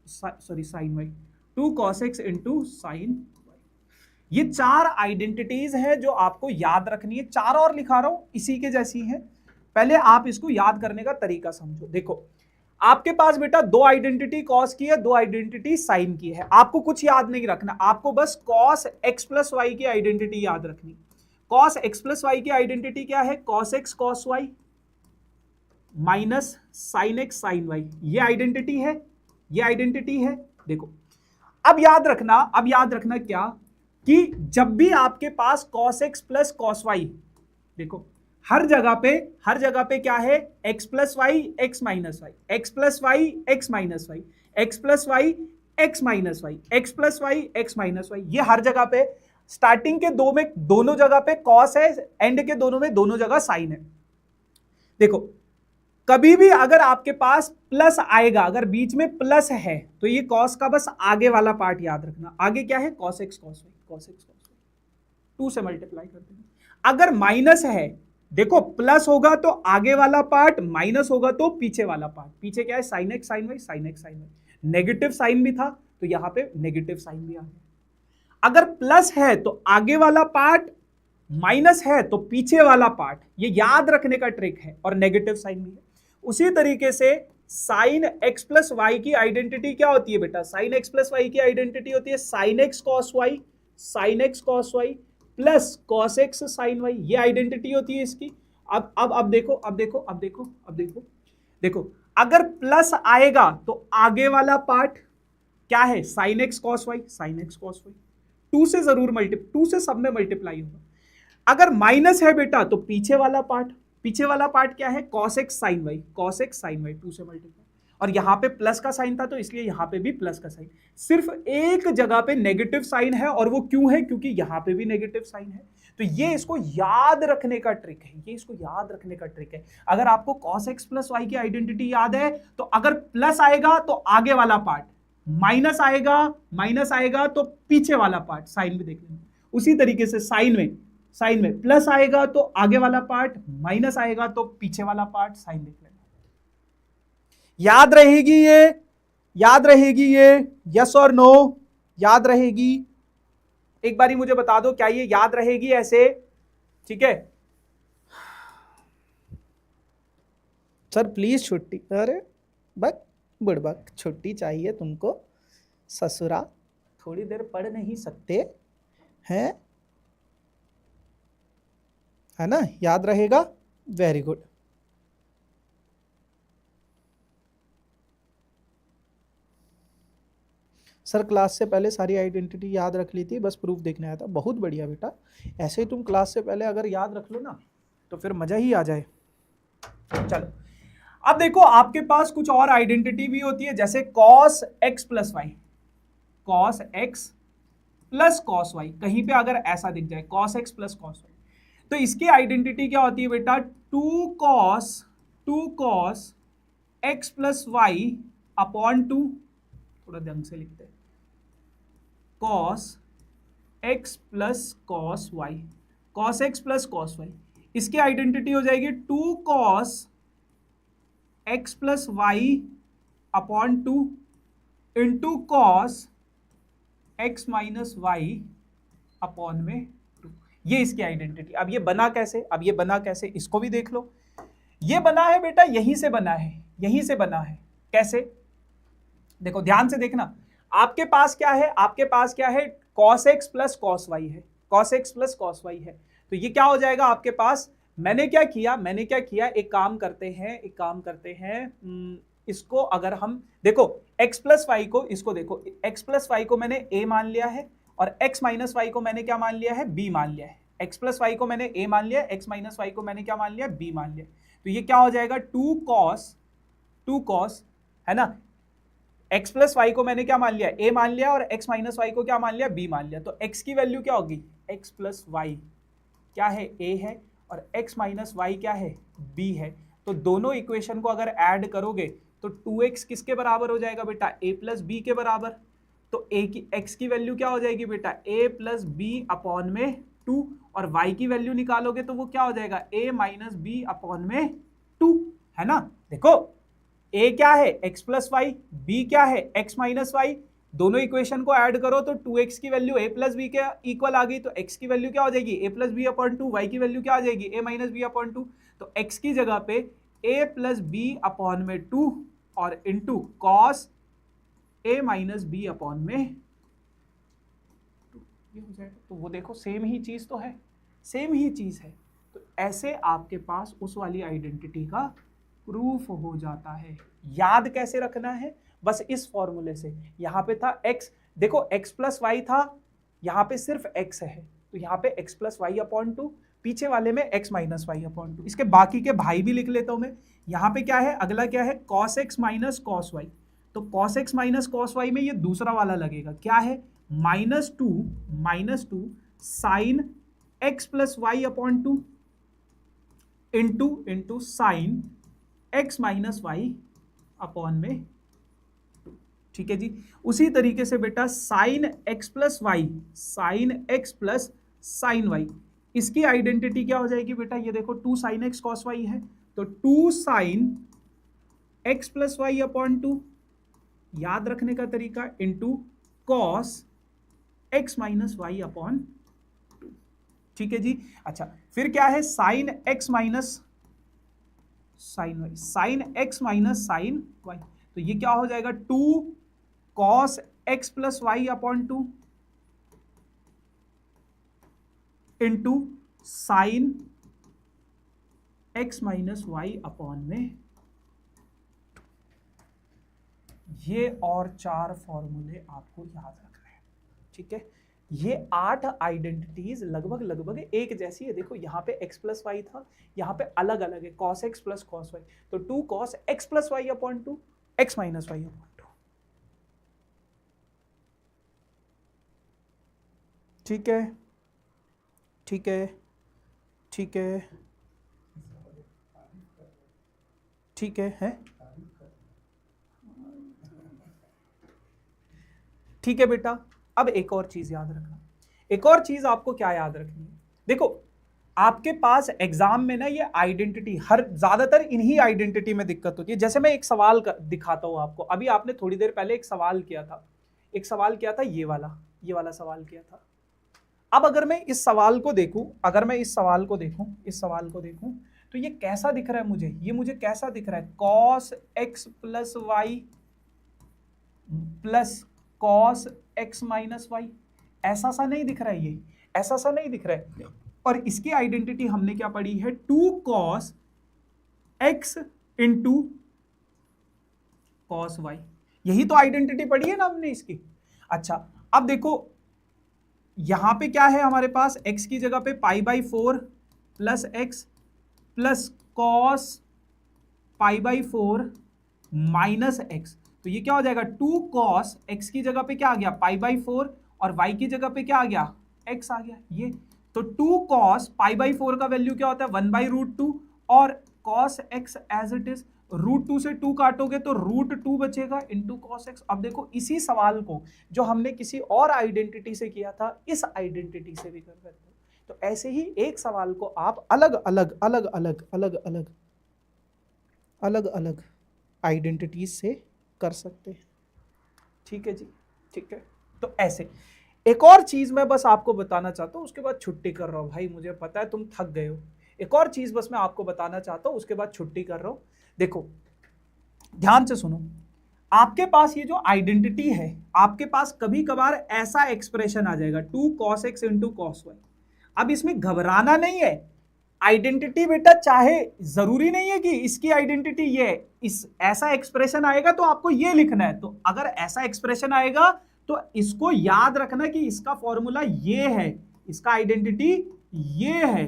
Speaker 2: sorry sine y, 2 cos x into sine y. ये 4 आइडेंटिटीज है जो आपको याद रखनी है। 4 और लिखा रहा हूं इसी के जैसी है, पहले आप इसको याद करने का तरीका समझो। देखो आपके पास बेटा 2 आइडेंटिटी कॉस की है, 2 आइडेंटिटी साइन की है, आपको कुछ याद नहीं रखना, आपको बस कॉस एक्स प्लस वाई की आइडेंटिटी याद रखनी। कॉस एक्स प्लस वाई की आइडेंटिटी क्या है, cos x cos Y minus sine x sine y, ये आइडेंटिटी है, ये आइडेंटिटी है। देखो अब याद रखना क्या, कि जब भी आपके पास cos x plus cos y, देखो हर जगह पे क्या है, x plus y x minus y, x plus y x minus y, x plus y x minus y, x plus y x minus Y, ये हर जगह पे, स्टार्टिंग के दोनों जगह पे cos है, एंड के दोनों जगह साइन है। देखो कभी भी अगर आपके पास प्लस आएगा, अगर बीच में प्लस है तो ये कॉस का बस आगे वाला पार्ट याद रखना, आगे क्या है, cos x cos y, cos x cos y, 2 से मल्टीप्लाई करते हैं। अगर माइनस है, देखो प्लस होगा तो आगे वाला पार्ट, माइनस होगा तो पीछे वाला पार्ट। पीछे क्या है, sine x sine y, sine x sine y, negative sine भी था तो यहां पे नेगेटिव साइन भी आ गया। अगर प्लस है तो आगे वाला पार्ट, माइनस है तो पीछे वाला पार्ट, ये याद रखने का ट्रिक है, और नेगेटिव साइन भी है। उसी तरीके से साइन एक्स प्लस वाई की आइडेंटिटी क्या होती है बेटा, साइन एक्स प्लस वाई की आइडेंटिटी होती है sine x cos y, sine x cos Y plus cos x sine y, ये आइडेंटिटी होती है इसकी। अब देखो अगर प्लस आएगा तो आगे वाला पार्ट क्या है, sine x cos y, sine x cos y, 2 से जरूर 2 से सब में मल्टीप्लाई होगा। अगर माइनस है बेटा तो पीछे वाला पार्ट क्या है, cos x sin y, cos x sin y, 2 से मल्टीप्लाई, और यहां पे प्लस का साइन था तो इसलिए यहां पे भी प्लस का साइन। सिर्फ एक जगह पे नेगेटिव साइन है, और वो क्यों है, क्योंकि यहां पे भी नेगेटिव साइन है। तो ये इसको याद रखने का ट्रिक है, ये इसको याद रखने का ट्रिक है। अगर आपको cos x प्लस वाई की आइडेंटिटी याद है तो अगर प्लस आएगा तो आगे वाला पार्ट, माइनस आएगा तो पीछे वाला पार्ट, साइन भी देख लेना। उसी तरीके से साइन में प्लस आएगा तो आगे वाला पार्ट, माइनस आएगा तो पीछे वाला पार्ट, साइन देख लेना। याद रहेगी ये, यस और नो, याद रहेगी? एक बारी मुझे बता दो, क्या ये याद रहेगी ऐसे? ठीक है सर प्लीज छुट्टी, अरे बक बुड़बक, छुट्टी चाहिए तुमको ससुरा, थोड़ी देर पढ़ नहीं सकते हैं, है ना? याद रहेगा? Very good. सर क्लास से पहले सारी आइडेंटिटी याद रख ली थी, बस प्रूफ देखने आया था। बहुत बढ़िया बेटा, ऐसे ही तुम क्लास से पहले अगर याद रख लो ना तो फिर मजा ही आ जाए। चलो अब देखो, आपके पास कुछ और आइडेंटिटी भी होती है, जैसे cos x plus Y, cos x plus cos y, कहीं पे अगर ऐसा दिख जाए cos x plus cos y, तो इसकी आइडेंटिटी क्या होती है बेटा, 2 cos x plus y upon 2, थोड़ा ढंग से लिखते हैं, cos x plus cos y, cos x plus cos y, इसकी आइडेंटिटी हो जाएगी 2 cos x plus y upon 2 into cos x minus y upon में 2। ये इसकी आइडेंटिटी। अब ये बना कैसे, अब ये बना कैसे, इसको भी देख लो। ये बना है बेटा, यहीं से बना है, यहीं से बना है। कैसे, देखो ध्यान से देखना, आपके पास क्या है, आपके पास क्या है, cos x plus cos y है, cos x plus cos y है, तो ये क्या हो जाएगा आपके पास। मैंने क्या किया, एक काम करते हैं, इसको अगर हम देखो x प्लस वाई को, इसको देखो x प्लस वाई को मैंने a मान लिया है और x माइनस वाई को मैंने क्या मान लिया है, b मान लिया है। x प्लस वाई को मैंने a मान लिया, x माइनस वाई को मैंने क्या मान लिया, b मान लिया। तो ये क्या हो जाएगा, 2 cos है ना, x प्लस वाई को मैंने क्या मान लिया, a मान लिया, और x माइनस वाई को क्या मान लिया, b मान लिया। तो x की वैल्यू क्या होगी, x प्लस वाई क्या है, a है, और x माइनस वाई क्या है, b है। तो दोनों इक्वेशन को अगर ऐड करोगे तो 2x किसके बराबर हो जाएगा बेटा, a प्लस b के बराबर। तो a की x की वैल्यू क्या हो जाएगी बेटा, a प्लस b अपॉन में 2, और y की वैल्यू निकालोगे तो वो क्या हो जाएगा, a माइनस b अपॉन में 2, है ना। देखो a क्या है, x प्लस वाई, b क्या है, x माइनस वाई, दोनों इक्वेशन को ऐड करो तो 2x की वैल्यू a प्लस बी के इक्वल आ गई, तो x की वैल्यू क्या हो जाएगी, a plus b upon 2, y की वैल्यू क्या आ जाएगी, a माइनस बी अपॉन 2। तो x की जगह पे a प्लस बी अपॉन में 2 और into cos a minus b upon में 2, ये हो जाएगा। तो वो देखो सेम ही चीज तो है, सेम ही चीज है। तो ऐसे आपके पास उस वाली आइडेंटिटी का प्रूफ हो जाता है। याद कैसे रखना है, बस इस फॉर्मूले से। यहां पे था x, देखो x प्लस वाई था, यहां पे सिर्फ x है, तो यहां पे x प्लस वाई अपॉन 2, पीछे वाले में x माइनस वाई अपॉन 2। इसके बाकी के भाई भी लिख लेता हूं मैं। यहां पे क्या है, अगला क्या है, cos x minus cos y, तो cos x minus cos y में ये दूसरा वाला लगेगा, क्या है, -2 sine x plus y upon 2 into sine x minus y upon में, ठीक है जी। उसी तरीके से बेटा sine x plus y, sine x plus sine y, इसकी आइडेंटिटी क्या हो जाएगी बेटा, ये देखो 2 साइन x कॉस वाई है, तो 2 sine x plus y upon 2, याद रखने का तरीका, into cos x minus y upon 2, ठीक है जी। अच्छा फिर क्या है, sine x minus sine y, sine x minus sine y, तो ये क्या हो जाएगा, 2 cos x plus y upon 2 into sine x minus y upon में। ये और 4 फॉर्मूले आपको याद रखने हैं, ठीक है। ये 8 आइडेंटिटीज लगभग एक जैसी है। देखो यहाँ पे x प्लस वाई था, यहाँ पे अलग अलग है, cos x plus cos y, तो 2 cos x plus y upon 2, x minus y upon 2, ठीक है, ठीक है, ठीक है, ठीक है, ठीक है बेटा। अब एक और चीज याद रखना, एक और चीज आपको क्या याद रखनी है, देखो आपके पास एग्जाम में ना ये आइडेंटिटी, हर ज्यादातर इन्हीं आइडेंटिटी में दिक्कत होती है। जैसे मैं एक सवाल दिखाता हूं आपको, अभी आपने थोड़ी देर पहले एक सवाल किया था, ये वाला सवाल किया था। अब अगर मैं इस सवाल को देखूं, इस सवाल को देखूं तो ये कैसा दिख रहा है मुझे, ये मुझे कैसा दिख रहा है, cos x plus y plus cos x minus y, ऐसा सा नहीं दिख रहा है, ये ऐसा सा नहीं दिख रहा है। और इसकी आइडेंटिटी हमने क्या पढ़ी है, 2 cos x into cos y। यही तो आइडेंटिटी पढ़ी है ना हमने इसकी। अच्छा अब देखो यहां पे क्या है हमारे पास, x की जगह पे π/4 plus X plus cos π/4 minus X. तो ये क्या हो जाएगा, 2 cos x की जगह पे क्या आ गया π/4 और y की जगह पे क्या आ गया x आ गया ये। तो 2 cos π/4 का वैल्यू क्या होता है 1/√2 और cos x as it is, √2 से 2 काटोगे तो √2 बचेगा इंटू cos x। अब देखो इसी सवाल को जो हमने किसी और आइडेंटिटी से किया था इस आइडेंटिटी से भी कर सकते हो। तो ऐसे ही एक सवाल को आप अलग अलग अलग अलग अलग अलग अलग अलग आइडेंटिटीज से कर सकते हैं। ठीक है जी, ठीक है। तो ऐसे एक और चीज मैं बस आपको बताना चाहता हूं, उसके बाद छुट्टी कर रहा हूं भाई, मुझे पता है तुम थक गए हो। एक और चीज बस मैं आपको बताना चाहता हूं, उसके बाद छुट्टी कर रहा हूं। देखो ध्यान से सुनो, आपके पास ये जो आइडेंटिटी है, आपके पास कभी कभार ऐसा एक्सप्रेशन आ जाएगा 2 cos x into cos y। अब इसमें घबराना नहीं है, आइडेंटिटी बेटा चाहे जरूरी नहीं है कि इसकी आइडेंटिटी ये है, इस ऐसा एक्सप्रेशन आएगा तो आपको ये लिखना है। तो अगर ऐसा एक्सप्रेशन आएगा तो इसको याद रखना कि इसका फॉर्मूला ये है, इसका आइडेंटिटी ये है,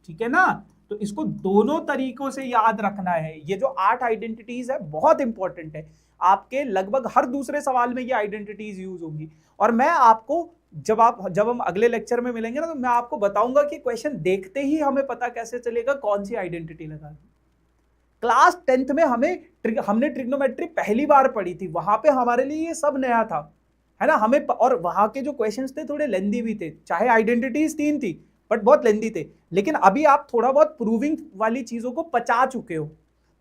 Speaker 2: ठीक है ना। तो इसको दोनों तरीकों से याद रखना है। ये जो 8 आइडेंटिटीज है बहुत इंपॉर्टेंट है, आपके लगभग हर दूसरे सवाल में ये आइडेंटिटीज यूज होंगी। और मैं आपको जब हम अगले लेक्चर में मिलेंगे ना तो मैं आपको बताऊंगा कि क्वेश्चन देखते ही हमें पता कैसे चलेगा कौन सी आइडेंटिटी लगानी। क्लास 10th में हमने ट्रिग्नोमेट्री पहली बार पढ़ी थी, वहां पे हमारे लिए ये सब नया था, है ना। हमें और वहां के जो क्वेश्चंस थे थोड़े लेंदी भी थे, चाहे आइडेंटिटीज 3 थी बट बहुत लेंदी थे। लेकिन अभी आप थोड़ा बहुत प्रूविंग वाली चीजों को पचा चुके हो,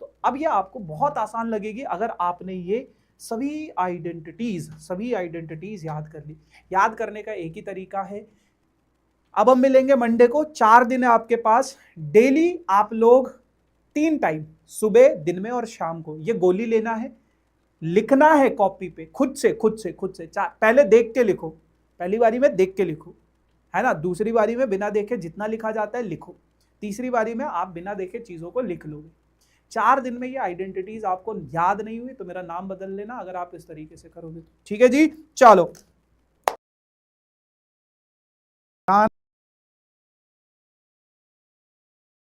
Speaker 2: तो अब ये आपको बहुत आसान लगेगी अगर आपने ये सभी आइडेंटिटीज याद कर ली। याद करने का एक ही तरीका है, अब हम मिलेंगे मंडे को, 4 दिन है आपके पास। डेली आप लोग 3 टाइम, सुबह, दिन में और शाम को, ये गोली लेना है, लिखना है कॉपी पे खुद से। पहले देख के लिखो, पहली बारी में देख के लिखो, है ना। दूसरी बारी में बिना देखे जितना लिखा जाता है लिखो, तीसरी बारी में आप बिना देखे चीजों को लिख लोगे। 4 दिन में ये आइडेंटिटीज आपको याद नहीं हुई तो मेरा नाम बदल लेना अगर आप इस तरीके से करोगे। ठीक है जी, चलो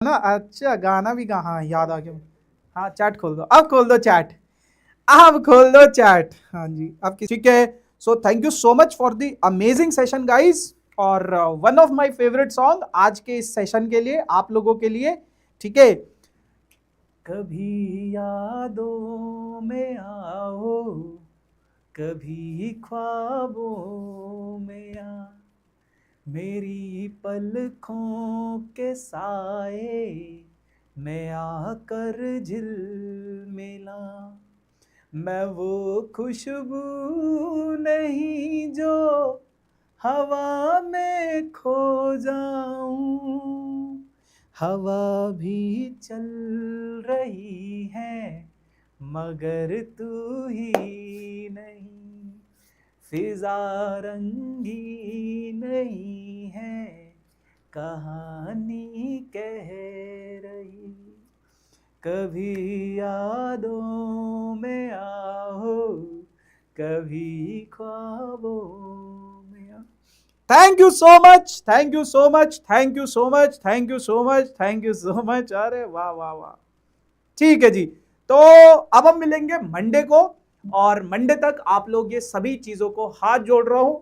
Speaker 2: ना। अच्छा गाना भी हाँ याद आ गया। हाँ चैट खोल दो, अब खोल दो चैट, अब खोल दो चैट। हाँ जी अब ठीक है। So thank you so much for the amazing session guys, और one of my favourite song आज के इस सेशन के लिए, आप लोगों के लिए, ठीक है। कभी यादों में आओ, कभी ख्वाबों में आ, मेरी पलकों के साए मैं आकर झिलमिला। मैं वो खुशबू नहीं जो हवा में खो जाऊं, हवा भी चल रही है मगर तू ही नहीं, फिजा रंगी नहीं है कहानी कह रही। कभी यादों में आओ, कभी ख्वाबों में आओ। Thank you so much, thank you so much, thank you so much, thank you so much, thank you so much. अरे वाह वाह वाह, ठीक है जी। तो अब हम मिलेंगे मंडे को, और मंडे तक आप लोग ये सभी चीजों को हाथ जोड़ रहा हूं,